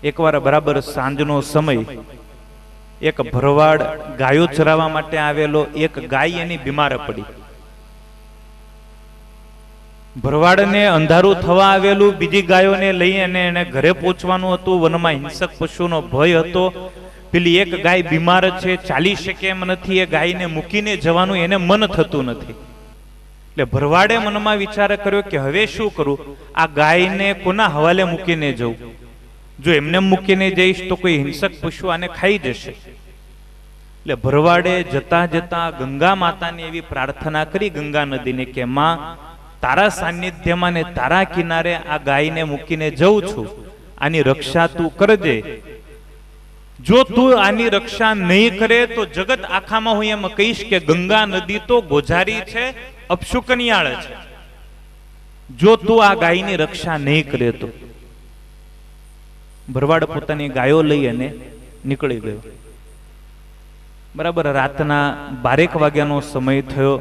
એકવાર બરાબર સાંજનો સમય, એક ભરવાડ ગાયો ચરાવવા માટે આવેલો, એક ગાય એની બીમાર પડી. ભરવાડને અંધારું થવા આવેલું, બીજી ગાયોને લઈ અને એને ઘરે પહોંચવાનું હતું. વનમાં હિંસક પશુનો ભય હતો. પેલી એક ગાય બીમાર છે, ચાલી શકે એમ નથી. એ ગાયને મૂકીને જવાનું એને મન થતું નથી. એટલે ભરવાડે મનમાં વિચાર કર્યો કે હવે શું કરું, આ ગાયને કોના હવાલે મૂકીને જવું? જો એમને મૂકીને જઈશ તો કોઈ હિંસક પશુ આને ખાઈ જશે. એટલે ભરવાડે જતા જતા ગંગા માતાને એવી પ્રાર્થના કરી, ગંગા નદીને, કે માં, તારા સાનિધ્યમાં ને તારા કિનારે આ ગાયને મૂકીને જઉં છું, આની રક્ષા તું કરજે. જો તું આની રક્ષા નહીં કરે તો જગત આખામાં હું એમ કહીશ કે ગંગા નદી તો ગોજારી છે, અપશુકનિયાળ છે. જો તું આ ગાયની રક્ષા નહીં કરે તો. ભરવાડ પોતાની ગાયો લઈ અને નીકળી ગયો. બરાબર રાતના 12 વાગ્યાનો સમય થયો.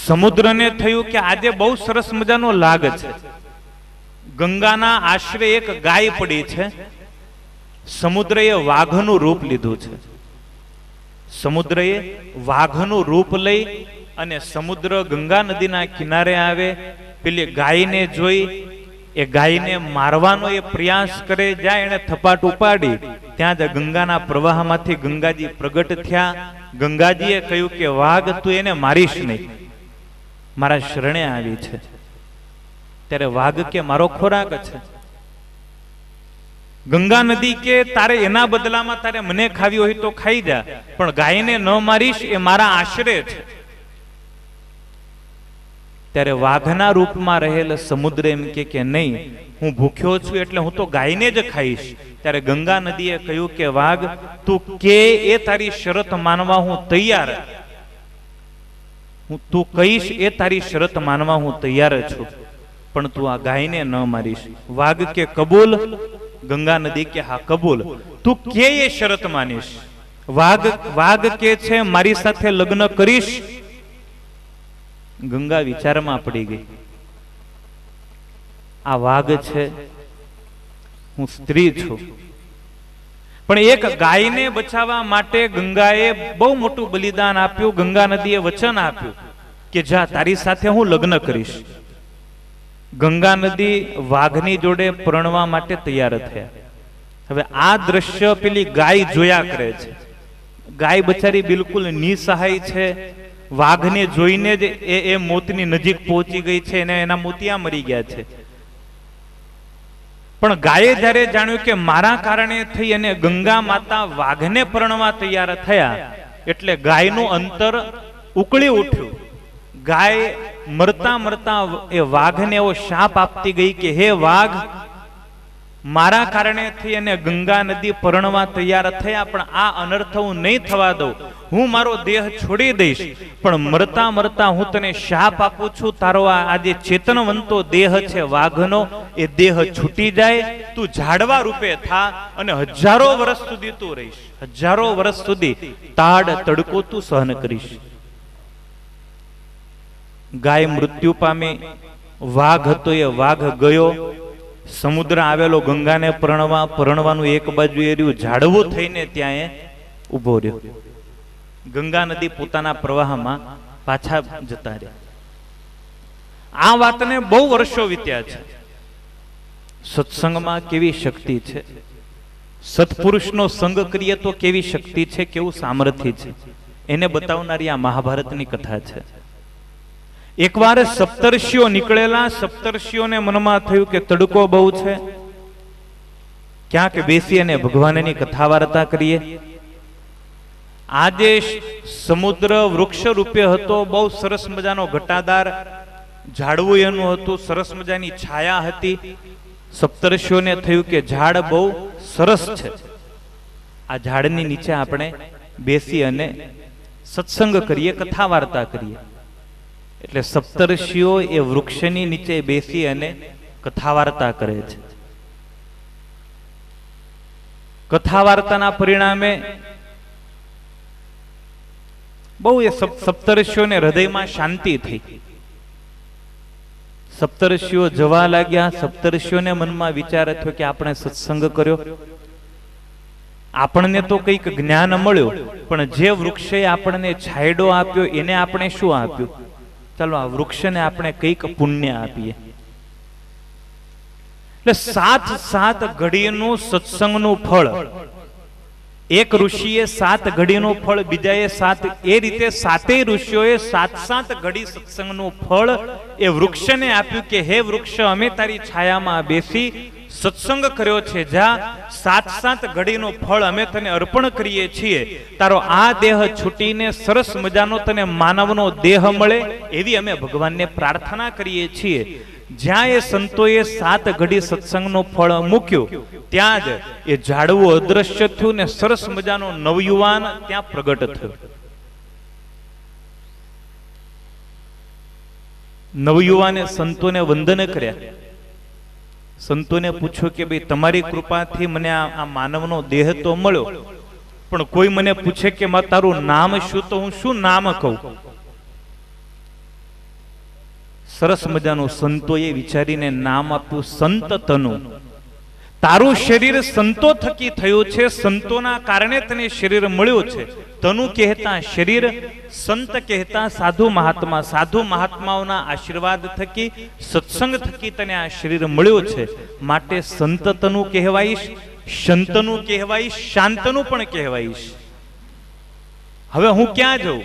સમુદ્રને થયું કે આજે બહુ સરસ મજાનો લાગ છે. ગંગાના આશરે એક ગાય પડી છે. સમુદ્રએ વાઘનું રૂપ લીધું છે. સમુદ્રએ વાઘનું રૂપ લઈ અને સમુદ્ર ગંગા નદીના કિનારે આવે. પેલી ગાયને જોઈ એ ગાયને મારવાનો એ પ્રયાસ કરે. જ્યાં એને થપાટ ઉપાડી ત્યાં જ ગંગાના પ્રવાહમાંથી ગંગાજી પ્રગટ થયા. ગંગાજીએ કહ્યું કે વાઘ તું એને મારીશ નહીં, મારા શરણે આવી છે. ત્યારે વાઘ કે મારો ખોરાક છે. ગંગા નદી કે તારે એના બદલામાં તારે મને ખાવી હોય તો ખાઈ જા, પણ ગાયને ન મારીશ એ મારા આશરે છે. ત્યારે વાઘના રૂપમાં રહેલ સમુદ્ર એમ કે નહીં, હું ભૂખ્યો છું એટલે હું તો ગાયને જ ખાઈશ. ત્યારે ગંગા નદીએ કહ્યું કે વાઘ તું કે એ તારી શરત માનવા હું તૈયાર, તું કહીશ એ તારી શરત માનવા હું તૈયાર છું, પણ તું આ ગાયને ન મારીશ. વાઘ કે કબૂલ. ગંગા નદી કે હા કબૂલ, તું કે એ શરત માનીશ. વાઘ કે છે મારી સાથે લગ્ન કરીશ. ગંગા વિચારમાં પડી ગઈ. આ વાઘ છે, હું સ્ત્રી છું, પણ એક ગાયને બચાવવા માટે ગંગાએ બહુ મોટું બલિદાન આપ્યું. ગંગા નદીએ વચન આપ્યું કે જા તારી સાથે હું લગ્ન કરીશ. ગંગા નદી વાઘની જોડે પરણવા માટે તૈયાર થયા. હવે આ દ્રશ્ય પેલી ગાય જોયા કરે છે. ગાય બચારી બિલકુલ નિસહાય છે. વાઘને જોઈને જ એ મોતની નજીક પહોંચી ગઈ છે અને એના મોતિયા મરી ગયા છે. પણ ગાયે જ્યારે જાણ્યું કે મારા કારણે થઈ અને ગંગા માતા વાઘને પરણવા તૈયાર થયા એટલે ગાયનું અંતર ઉકળી ઉઠ્યું. ગાય મરતા મરતા એ વાઘને એવો શાપ આપતી ગઈ કે હે વાઘ, મારા કારણે થઈ અને ગંગા નદી પરણવા તૈયાર થયા, પણ આ અનર્થ હું નહીં થવા દઉં. હું મારો દેહ છોડી દઈશ, પણ મરતા મરતા હું તને શાપ આપું છું, તારો આ જે ચેતનવંતો દેહ છે વાઘનો, એ દેહ છૂટી જાય, તું ઝાડવા રૂપે થા અને 1000 વર્ષ સુધી તું રહીશ. 1000 વર્ષ સુધી તાડ તડકો તું સહન કરીશ. ગાય મૃત્યુ પામી. વાઘ હતો એ વાઘ ગયો. સમુદ્ર આવેલો ગંગાને પરણવાનું એક બાજુ એ રહ્યું, ઝાડવું થઈને ત્યાં ઉભો રહ્યો. ગંગા નદી પોતાના પ્રવાહમાં પાછા જતા રહ્યા. આ વાતને બહુ વર્ષો વીત્યા છે. સત્સંગમાં કેવી શક્તિ છે, સત્પુરુષનો સંગ કરીએ તો કેવી શક્તિ છે, કેવું સામર્થ્ય છે, એને બતાવનારી આ મહાભારતની કથા છે. એકવાર સપ્તર્ષિઓ નીકળેલા. સપ્તર્ષિઓને મનમાં થયું કે તડકો બહુ છે, ક્યાંક બેસી અને ભગવાનની કથા વાર્તા કરીએ. આજે સમુદ્ર વૃક્ષ રૂપે હતો, બહુ સરસ મજાનો ઘટાદાર ઝાડવું એનું હતું, સરસ મજાની છાયા હતી. સપ્તર્ષિઓને થયું કે ઝાડ બહુ સરસ છે, આ ઝાડની નીચે આપણે બેસી અને સત્સંગ કરીએ, કથા વાર્તા કરીએ. એટલે સપ્તર્ષિઓ એ વૃક્ષની નીચે બેસી અને કથા વાર્તા કરે છે. કથા વાર્તાના પરિણામે બહુ એ સપ્તર્ષિઓને હૃદયમાં શાંતિ થઈ. સપ્તર્ષિઓ જવા લાગ્યા. સપ્તર્ષિઓને મનમાં વિચાર થયો કે આપણે સત્સંગ કર્યો, આપણને તો કંઈક જ્ઞાન મળ્યું, પણ જે વૃક્ષે આપણને છાંયડો આપ્યો એને આપણે શું આપ્યું? ચાલો આ વૃક્ષને આપણે કંઈક પુણ્ય આપીએ. એટલે 7 ઘડીનું સત્સંગનું ફળ, એક ઋષિએ 7 ઘડીનું ફળ, બીજાએ 7, એ રીતે 7 ઋષિઓએ 7 ઘડી સત્સંગનું ફળ એ વૃક્ષને આપ્યું કે હે વૃક્ષ, અમે તારી છાયામાં બેસી સત્સંગ કર્યો છે, જ્યાં 7 ઘડીનું ફળ અમે તને અર્પણ કરીએ છીએ. તારો આ દેહ છૂટીને સરસ મજાનો તને માનવનો દેહ મળે એવી અમે ભગવાનને પ્રાર્થના કરીએ છીએ. જ્યાં એ સંતોએ 7 ઘડી સત્સંગનું ફળ મૂક્યું ત્યાં જ એ ઝાડવું અદ્રશ્ય થયું ને સરસ મજાનો નવયુવાન ત્યાં પ્રગટ થયો. નવયુવાને સંતોને વંદન કર્યા. સંતોને પૂછ્યું કે ભાઈ તમારી કૃપાથી મને આ માનવનો દેહ તો મળ્યો, પણ કોઈ મને પૂછે કે તારું નામ શું, તો હું શું નામ કહું? સરસ મજાનું સંતોએ વિચારીને નામ આપ્યું સંત તનુ. તારું શરીર સંતો થકી થયું છે, સંતોના કારણે તને શરીર મળ્યું છે. તનુ કહેતા શરીર, સંત કહેતા સાધુ મહાત્મા. સાધુ મહાત્માઓના આશીર્વાદ થકી, સત્સંગ થકી તને આ શરીર મળ્યું છે. માટે સંત તનુ કહેવાઈશ, શંતનુ કહેવાઈશ, શાંતનુ પણ કહેવાઈશ. હવે હું ક્યાં જઉં?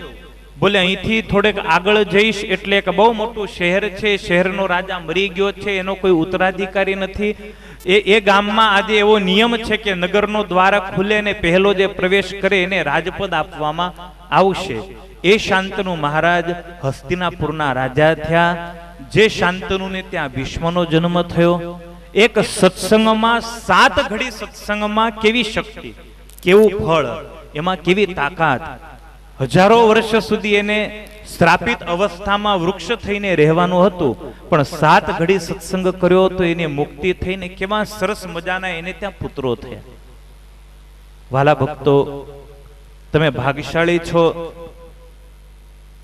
બોલે અહીંથી થોડેક આગળ જઈશ એટલે એક બહુ મોટું શહેર છે. શહેરનો રાજા મરી ગયો છે, એનો કોઈ ઉત્તરાધિકારી નથી. એ ગામમાં આજે એવો નિયમ છે કે નગરનો દ્વાર ખુલે ને પહેલો જે પ્રવેશ કરે એને રાજપદ આપવામાં આવશે. એ શાંતનુ મહારાજ હસ્તિનાપુરના રાજા થયા. જે શાંતનુને ત્યાં ભીષ્મનો જન્મ થયો. એક સત્સંગમાં 7 ઘડી સત્સંગમાં કેવી શક્તિ, કેવું ફળ, એમાં કેવી તાકાત. હજારો વર્ષ સુધી એને શ્રાપિત અવસ્થામાં વૃક્ષ થઈને રહેવાનું હતું, પણ 7 ઘડી સત્સંગ કર્યો તો એને મુક્તિ થઈને કેવા સરસ મજાના એને ત્યાં પુત્રો થયા. વાલા ભક્તો, તમે ભાગ્યશાળી છો.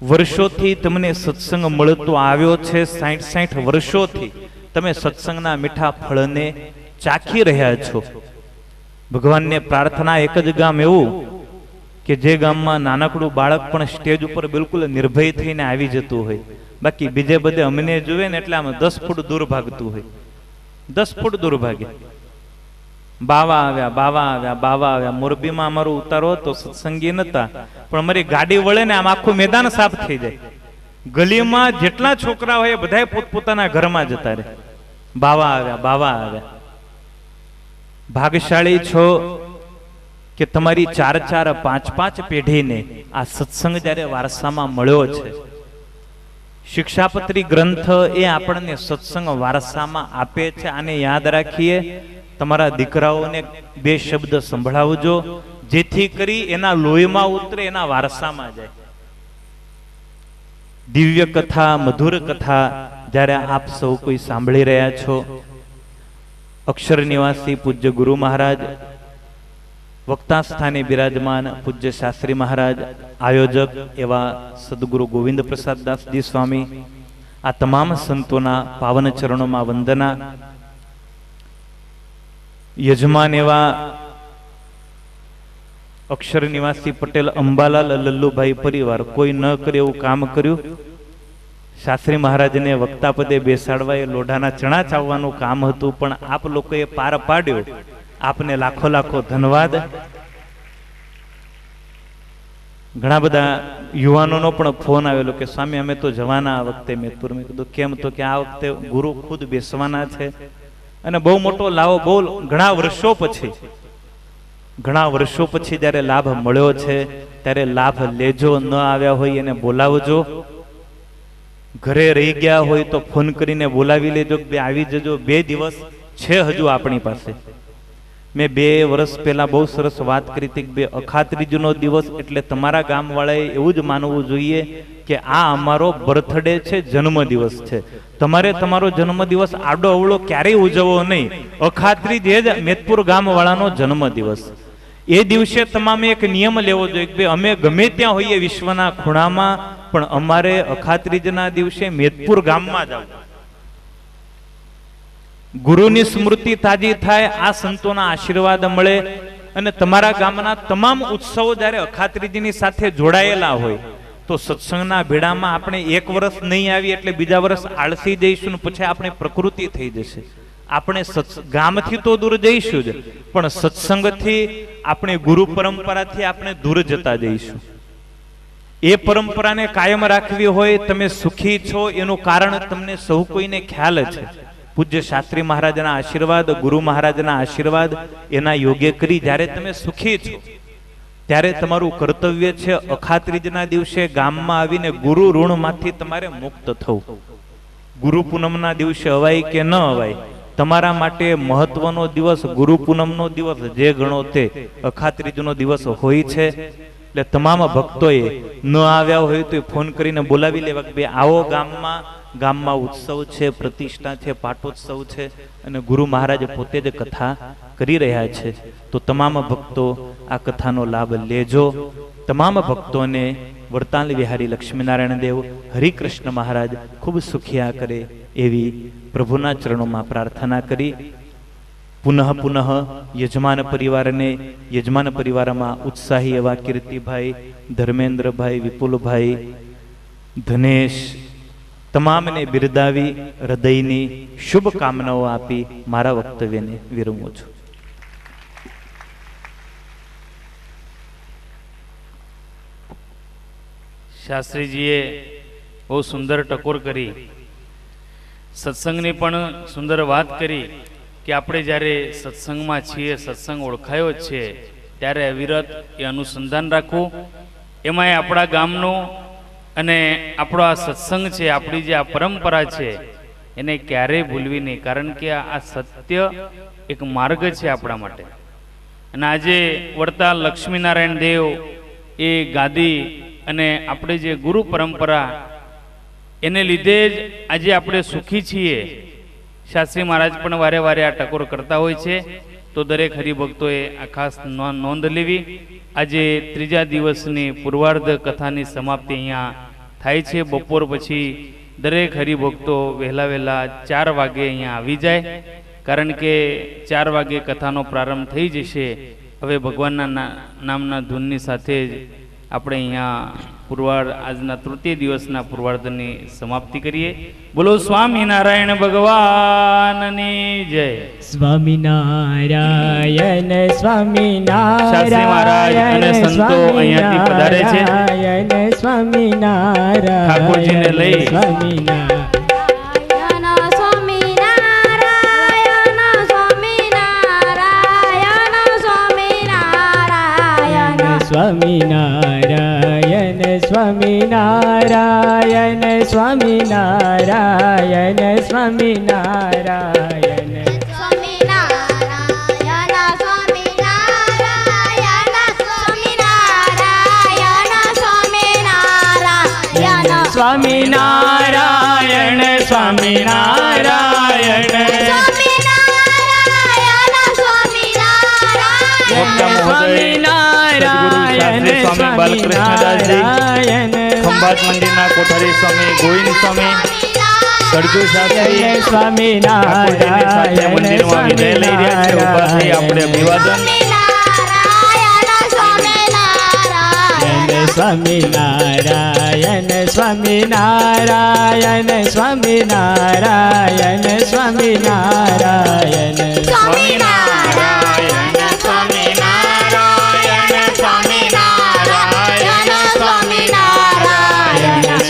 વર્ષોથી તમને સત્સંગ મળતો આવ્યો છે. 60 વર્ષોથી તમે સત્સંગના મીઠા ફળને ચાખી રહ્યા છો. ભગવાનને પ્રાર્થના, એક જ ગામ એવું કે જે ગામમાં નાનકડું બાળક પણ સ્ટેજ ઉપર બિલકુલ નિર્ભય થઈને આવી જતું હોય. બાકી બીજે બધે અમને જોવે ને એટલે આમ 10 ફૂટ દૂર ભાગતું હોય. 10 ફૂટ દૂર ભાગે. બાવા આવ્યા, બાવા આવ્યા, બાવા આવ્યા. મોરબીમાં અમારો ઉતારો તો સત્સંગી નતા, પણ અમારી ગાડી વળે ને આમ આખું મેદાન સાફ થઈ જાય. ગલીમાં જેટલા છોકરા હોય બધા પોતપોતાના ઘરમાં જતા રહે. બાવા આવ્યા, બાવા આવ્યા. ભાગ્યશાળી છો કે તમારી 4 5 પેઢીને આ સત્સંગ જ્યારે વારસામાં મળ્યો છે. શિક્ષાપત્રી ગ્રંથ એ આપણને સત્સંગ વારસામાં આપે છે. આને યાદ રાખીએ. તમારા દીકરાઓને 2 શબ્દ સંભળાવજો, જેથી કરી એના લોહીમાં ઉતરે, એના વારસામાં જાય. દિવ્ય કથા, મધુર કથા જ્યારે આપ સૌ કોઈ સાંભળી રહ્યા છો, અક્ષર નિવાસી પૂજ્ય ગુરુ મહારાજ, વક્તા સ્થાને બિરાજમાન પૂજ્ય શાસ્ત્રી મહારાજ, આયોજક એવા સદગુરુ ગોવિંદ પ્રસાદ દાસજી સ્વામી, આ તમામ સંતોના પાવન ચરણોમાં વંદના. યજમાન એવા અક્ષર નિવાસી પટેલ અંબાલાલ લલ્લુભાઈ પરિવાર, કોઈ ન કરે એવું કામ કર્યું. શાસ્ત્રી મહારાજને વક્તા પદે બેસાડવા એ લોઢાના ચણા ચાવવાનું કામ હતું, પણ આપ લોકોએ પાર પાડ્યો. આપને લાખો લાખો ધન્યવાદ. ઘણા બધા યુવાનોનો પણ ફોન આવેલો કે સ્વામી અમે તો જવાના આ વખતે મેદપુર. મેં કીધું કેમ? તો કે આ વખતે ગુરુ ખુદ બેસવાના છે અને બહુ મોટો લાવો, બહુ ઘણા વર્ષો પછી જ્યારે લાભ મળ્યો છે ત્યારે લાભ લેજો. ન આવ્યા હોય એને બોલાવજો. ઘરે રહી ગયા હોય તો ફોન કરીને બોલાવી લેજો કે આવી જજો. 2 દિવસ છે હજુ આપણી પાસે. મેં 2 વર્ષ પહેલા બહુ સરસ વાત કરી હતી કે અખાત્રીજનો દિવસ એટલે તમારા ગામવાળાએ એવું જ માનવું જોઈએ કે આ અમારો બર્થડે છે, જન્મ દિવસ છે. તમારે તમારો જન્મ દિવસ આડો અવળો ક્યારેય ઉજવવો નહીં. અખાત્રીજ એ જ મેદપુર ગામવાળાનો જન્મ દિવસ. એ દિવસે તમામે એક નિયમ લેવો જોઈએ કે અમે ગમે ત્યાં હોઈએ વિશ્વના ખૂણામાં, પણ અમારે અખાત્રીજના દિવસે મેદપુર ગામમાં જવું. ગુરુની સ્મૃતિ તાજી થાય, આ સંતોના આશીર્વાદ મળે અને તમારા ગામના તમામ ઉત્સવો જ્યારે અખાત્રીજની સાથે જોડાયેલા હોય તો સત્સંગના ભેડામાં આપણે 1 વર્ષ નહીં આવી એટલે બીજા વર્ષ આળસી જઈશું, પછી આપણે પ્રકૃતિ થઈ જશે. આપણે ગામથી તો દૂર જઈશું જ, પણ સત્સંગથી, આપણે ગુરુ પરંપરાથી આપણે દૂર જતા જઈશું. એ પરંપરાને કાયમ રાખવી હોય, તમે સુખી છો એનું કારણ તમને સૌ કોઈને ખ્યાલ છે. પૂજ્ય શાસ્ત્રી મહારાજના આશીર્વાદ, ગુરુ મહારાજના આશીર્વાદ એના યોગ્ય કરી જ્યારે તમે સુખી છો ત્યારે તમારું કર્તવ્ય છે અખાત્રીજના દિવસે ગામમાં આવીને ગુરુ ઋણમાંથી તમારે મુક્ત થવું. ગુરુ પૂનમના દિવસે અવાય કે ન અવાય, તમારા માટે મહત્વનો દિવસ ગુરુ પૂનમનો દિવસ જે ગણો તે અખાત્રીજનો દિવસ હોય છે. એટલે તમામ ભક્તોએ ન આવ્યા હોય તો ફોન કરીને બોલાવી લેવા કે ભાઈ આવો ગામમાં ઉત્સવ છે, પ્રતિષ્ઠા છે, પાટોત્સવ છે અને ગુરુ મહારાજ પોતે જ કથા કરી રહ્યા છે. તો તમામ ભક્તો આ કથાનો લાભ લેજો. તમામ ભક્તોને વરતાલ વિહારી લક્ષ્મીનારાયણ દેવ હરિકૃષ્ણ મહારાજ ખૂબ સુખિયા કરે એવી પ્રભુના ચરણોમાં પ્રાર્થના કરી પુનઃ યજમાન પરિવારમાં ઉત્સાહી એવા કીર્તિભાઈ, ધર્મેન્દ્રભાઈ, વિપુલભાઈ, ધનેશ તમામને બિરદાવી હૃદયની શુભકામનાઓ આપી મારા વક્તવ્યને વિરમું છું. શાસ્ત્રીજીએ બહુ સુંદર ટકોર કરી, સત્સંગની પણ સુંદર વાત કરી કે આપણે જ્યારે સત્સંગમાં છીએ, સત્સંગ ઓળખાયો છે ત્યારે અવિરત એ અનુસંધાન રાખવું. એમાંય આપણા ગામનું અને આપણો આ સત્સંગ છે, આપણી જે આ પરંપરા છે એને ક્યારેય ભૂલવી નહીં, કારણ કે આ સત્ય એક માર્ગ છે આપણા માટે. અને આજે વરતાલ લક્ષ્મીનારાયણ દેવ એ ગાદી અને આપણે જે ગુરુ પરંપરા એને લીધે જ આજે આપણે સુખી છીએ. શાસ્ત્રી મહારાજ પણ વારે વારે આ ટકોર કરતા હોય છે. તો દરેક હરિભક્તોએ આ ખાસ નોંધ લેવી. આજે ત્રીજા દિવસની પૂર્વાર્ધ કથાની સમાપ્તિ અહીંયા થાય છે. બપોર પછી દરેક હરિભક્તો વહેલા 4 વાગે અહીંયા આવી જાય, કારણ કે 4 વાગે કથાનો પ્રારંભ થઈ જશે. હવે ભગવાનના નામના ધૂનની સાથે જ આપણે અહીંયા આજના તૃતીય દિવસના પૂર્વાર્ધની સમાપ્તિ કરીએ. બોલો સ્વામિનારાયણ ભગવાનની જય. સ્વામિનારાયણ શાસ્ત્રી મહારાજ અને સંતો અહીંયાથી પધારે છે. સ્વામિનારાયણ ઠાકોરજીને લઈ સ્વામિનારાયણ સ્વામિનારાયણ સ્વામિનારાયણ સ્વામિનારાયણ સ્વામિનારાયણ સ્વામિનારાયણ સ્વામી બાલકૃષ્ણદાસજી, ખંભાત મંદિરના કોઠારી સ્વામી ગોવિંદ સ્વામી, સરજુ શાસ્ત્રી સ્વામિનારાયણ મંદિરમાં વિદાય લઈ રહ્યા છે. ઉભા થઈ આપણે અભિવાદન. સ્વામિનારાયણ સ્વામિનારાયણ સ્વામિનારાયણ સ્વામિનારાયણ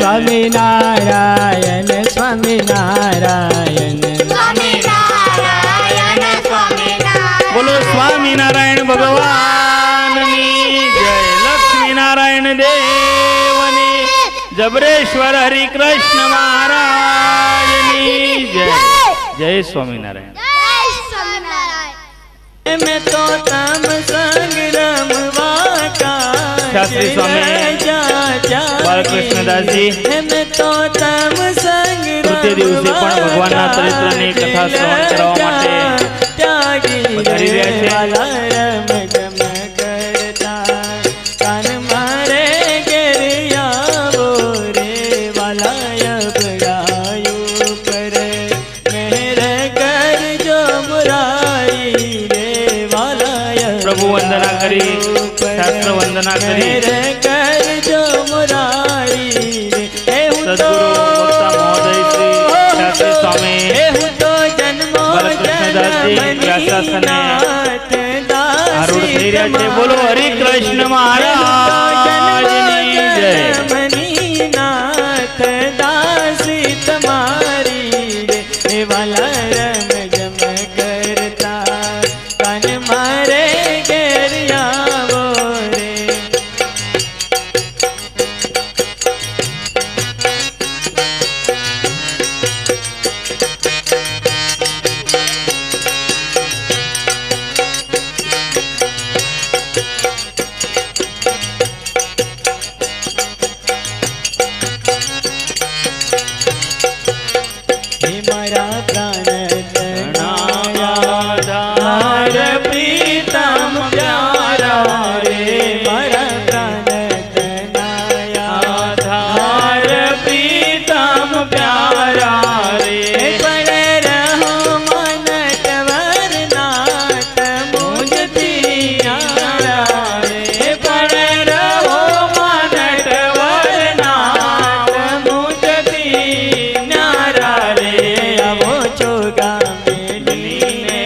સ્વામિનારાયણ સ્વામિનારાયણ બોલો સ્વામિનારાયણ ભગવાનની જય. લક્ષ્મીનારાયણ દેવની, જબરેશ્વર હરિકૃષ્ણ મહારાજની જય. જય સ્વામિનારાયણ. મેં તો તમ સંગ રમવા શાસ્ત્રી સ્વામી બાલકૃષ્ણદાસજી તૃતીય દિવસે પણ ભગવાનના ચરિત્રની કથા શ્રવણ કરવા માટે પધારી રહ્યા છે. પ્રભુ વંદના કરી, શાસ્ત્ર વંદના કરી, સદગુરુ વક્તા મહોદય શ્રી શાસ્ત્રી સ્વામી બાલકૃષ્ણદાસજી વ્યાસાસને આરૂઢ થઈ રહ્યા છે. બોલો હરિકૃષ્ણ મહારાજની જય. મારા પ્રાણ તણાયા ધાર પ્રીતમ પ્યારા રે મારા પ્રાણ તણાયા ધાર પ્રીતમ પ્યારા રે પણ રહો મન કવર નાથ મુજથી ન્યારા રે પણ રહો માનટવર નાથ મુજથી ન્યારા રે આવો છો ગામેલીને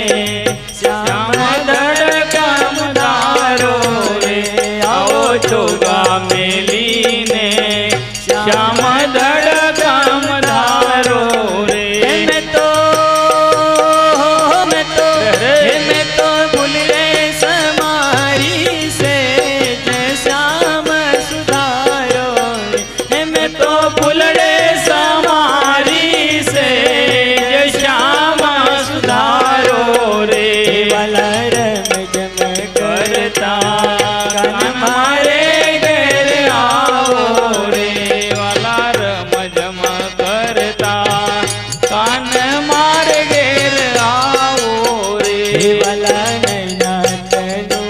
શ્યામ દડકમ ધારો રે આવો છો ગામેલીને શ્યામ દડકમ ધારો રે मैं तो भूल रे समारी से श्याम सुधारो मैं तो फुलड़े समारी से जय श्याम सुधारो रे वाला रम जम करता कान मारे घेर आओ रे वाला रम जम करता कान मारे घेर आओ रे वाला नैना तनु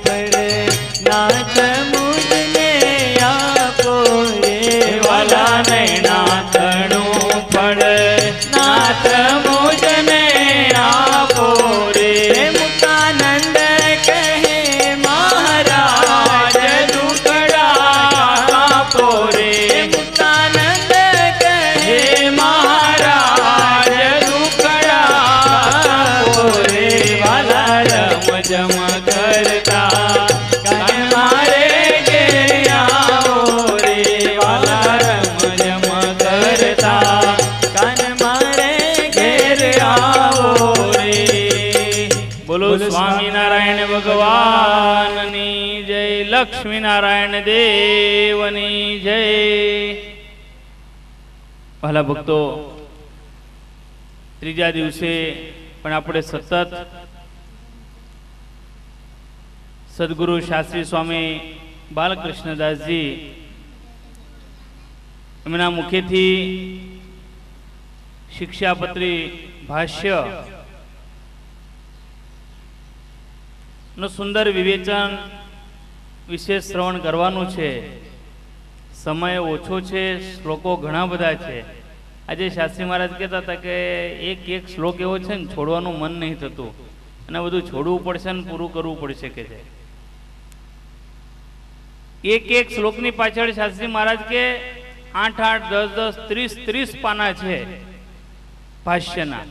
पर नाथ मुझने आपो रे वाला नैना तणु फળ નાથ મુજને આપો રે मुक्तानंद कहे महाराज દુકડા આપો રે मुक्तानंद कहे હે મહારાજ દુકડા આપો રે વાલા રમ જમ કરતા કાન મારે ઘેર આવો રે વાલા રમ જમ કરતા कान मारे ઘેર આવો રે બોલો સ્વામિનારાયણ ભગવાનની જય લક્ષ્મીનારાયણ દેવની જય પહેલા ભક્તો ત્રીજા દિવસે પણ આપણે સતત સદગુરુ શાસ્ત્રી સ્વામી બાલકૃષ્ણદાસજી એમના મુખેથી શિક્ષાપત્રી ભાષ્ય નું સુંદર વિવેચન વિશેષ શ્રવણ કરવાનું છે. સમય ઓછો છે, શ્લોકો ઘણા બધા છે. આજે શાસ્ત્રી મહારાજ કહેતા હતા કે એક શ્લોક એવો છે ને છોડવાનું મન નહીં થતું અને બધું છોડવું પડશે ને પૂરું કરવું પડશે કે છે. એક શ્લોકની પાછળ શાસ્ત્રી મહારાજ કે 8, 10, 30 પાના છે ભાષ્યના.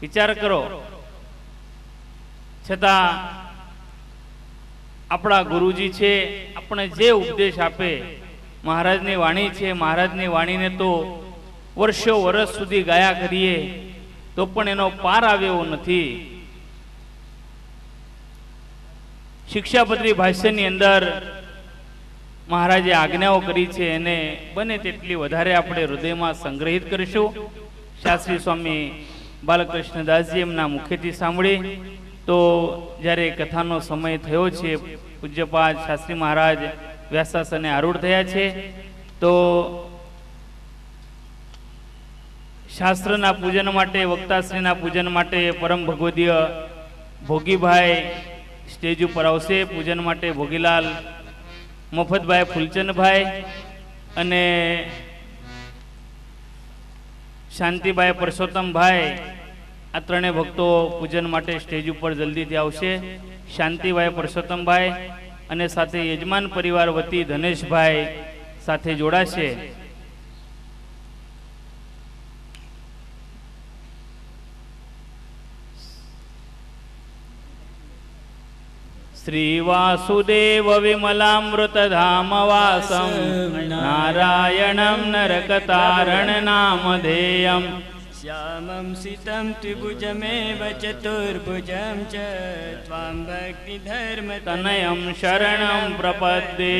વિચાર કરો. છતાં આપણા ગુરુજી છે, આપણે જે ઉપદેશ આપે, મહારાજની વાણી છે, મહારાજની વાણીને તો વર્ષો વર્ષ સુધી ગાયા કરીએ તો પણ એનો પાર આવ્યો નથી. શિક્ષાપત્રી ભાષ્યની અંદર મહારાજે આજ્ઞાઓ કરી છે એને બને તેટલી વધારે આપણે હૃદયમાં સંગ્રહિત કરીશું. શાસ્ત્રી સ્વામી બાલકૃષ્ણદાસજી એમના મુખેથી સાંભળી તો જ્યારે કથાનો સમય થયો છે, પૂજ્યપાદ શાસ્ત્રી મહારાજ વ્યાસાસને આરૂઢ થયા છે, તો શાસ્ત્રના પૂજન માટે, વક્તાશ્રીના પૂજન માટે પરમ ભગવદીય ભોગીભાઈ સ્ટેજ ઉપર આવશે. પૂજન માટે ભોગીલાલ મફતભાઈ, ફૂલચંદભાઈ અને શાંતિભાઈ, પરસોત્તમભાઈ, આ ત્રણેય ભક્તો પૂજન માટે સ્ટેજ ઉપર જલ્દીથી આવશે. શાંતિભાઈ, પરસોત્તમભાઈ અને સાથે યજમાન પરિવાર વતી ધનેશભાઈ સાથે જોડાશે. શ્રી વાસુદેવ વિમલામૃતધામ વાસમ નારાયણમ નરકતારણ નામધેયમ श्यामं सितं त्रिभुजमेव चतुर्भुजं च त्वां भक्तिधर्म તનયમ શરણમ પ્રપદ્યે.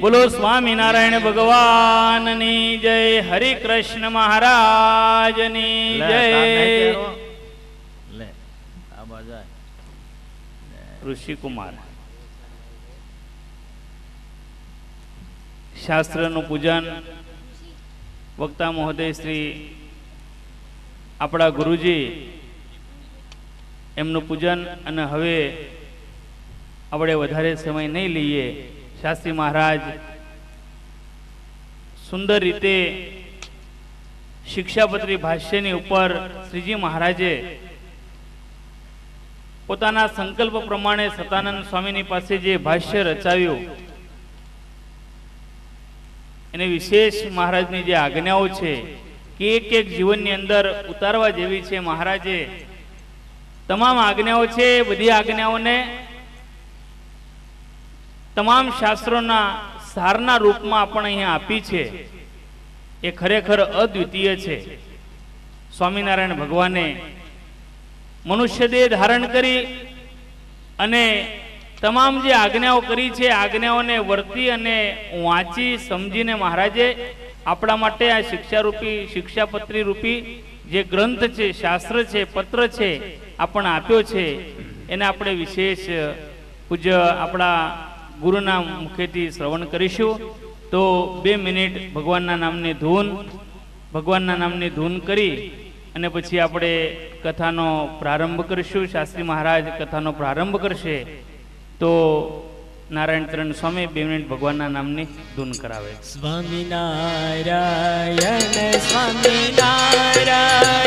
બોલો સ્વામિનારાયણ ભગવાનની જય. હરિ કૃષ્ણ મહારાજની જય. ઋષિકુમાર શાસ્ત્રનું પૂજન વક્તા મહોદય શ્રી આપણા ગુરુજી એમનું પૂજન, અને હવે આપણે વધારે સમય નહીં લઈએ. શાસ્ત્રી મહારાજ સુંદર રીતે શિક્ષાપત્રી ભાષ્યની ઉપર શ્રીજી મહારાજે પોતાના સંકલ્પ પ્રમાણે સતાનંદ સ્વામીની પાસે જે ભાષ્ય રચાવ્યું એને વિશેષ મહારાજની જે આજ્ઞાઓ છે કે એક એક જીવનની અંદર ઉતારવા જેવી છે. મહારાજે તમામ આજ્ઞાઓ છે, બધી આજ્ઞાઓને તમામ શાસ્ત્રોના સારના રૂપમાં આપણે અહીંયા આપી છે. એ ખરેખર અદ્વિતીય છે. સ્વામિનારાયણ ભગવાને મનુષ્ય દેહ ધારણ કરી અને તમામ જે આજ્ઞાઓ કરી છે, આજ્ઞાઓને વર્તી અને વાંચી સમજીને મહારાજે આપણા માટે આ શિક્ષારૂપી શિક્ષાપત્રી રૂપી જે ગ્રંથ છે, શાસ્ત્ર છે, પત્ર છે, આપણને આપ્યો છે. એને આપણે વિશેષ પૂજ્ય આપણા ગુરુના મુખેથી શ્રવણ કરીશું. તો 2 મિનિટ ભગવાનના નામની ધૂન કરી અને પછી આપણે કથાનો પ્રારંભ કરીશું. શાસ્ત્રી મહારાજ કથાનો પ્રારંભ કરશે. તો નારાયણ ચરણ સ્વામી 2 મિનિટ ભગવાનના નામની ધૂન કરાવે. સ્વામિનારાયણ સ્વામિનારાયણ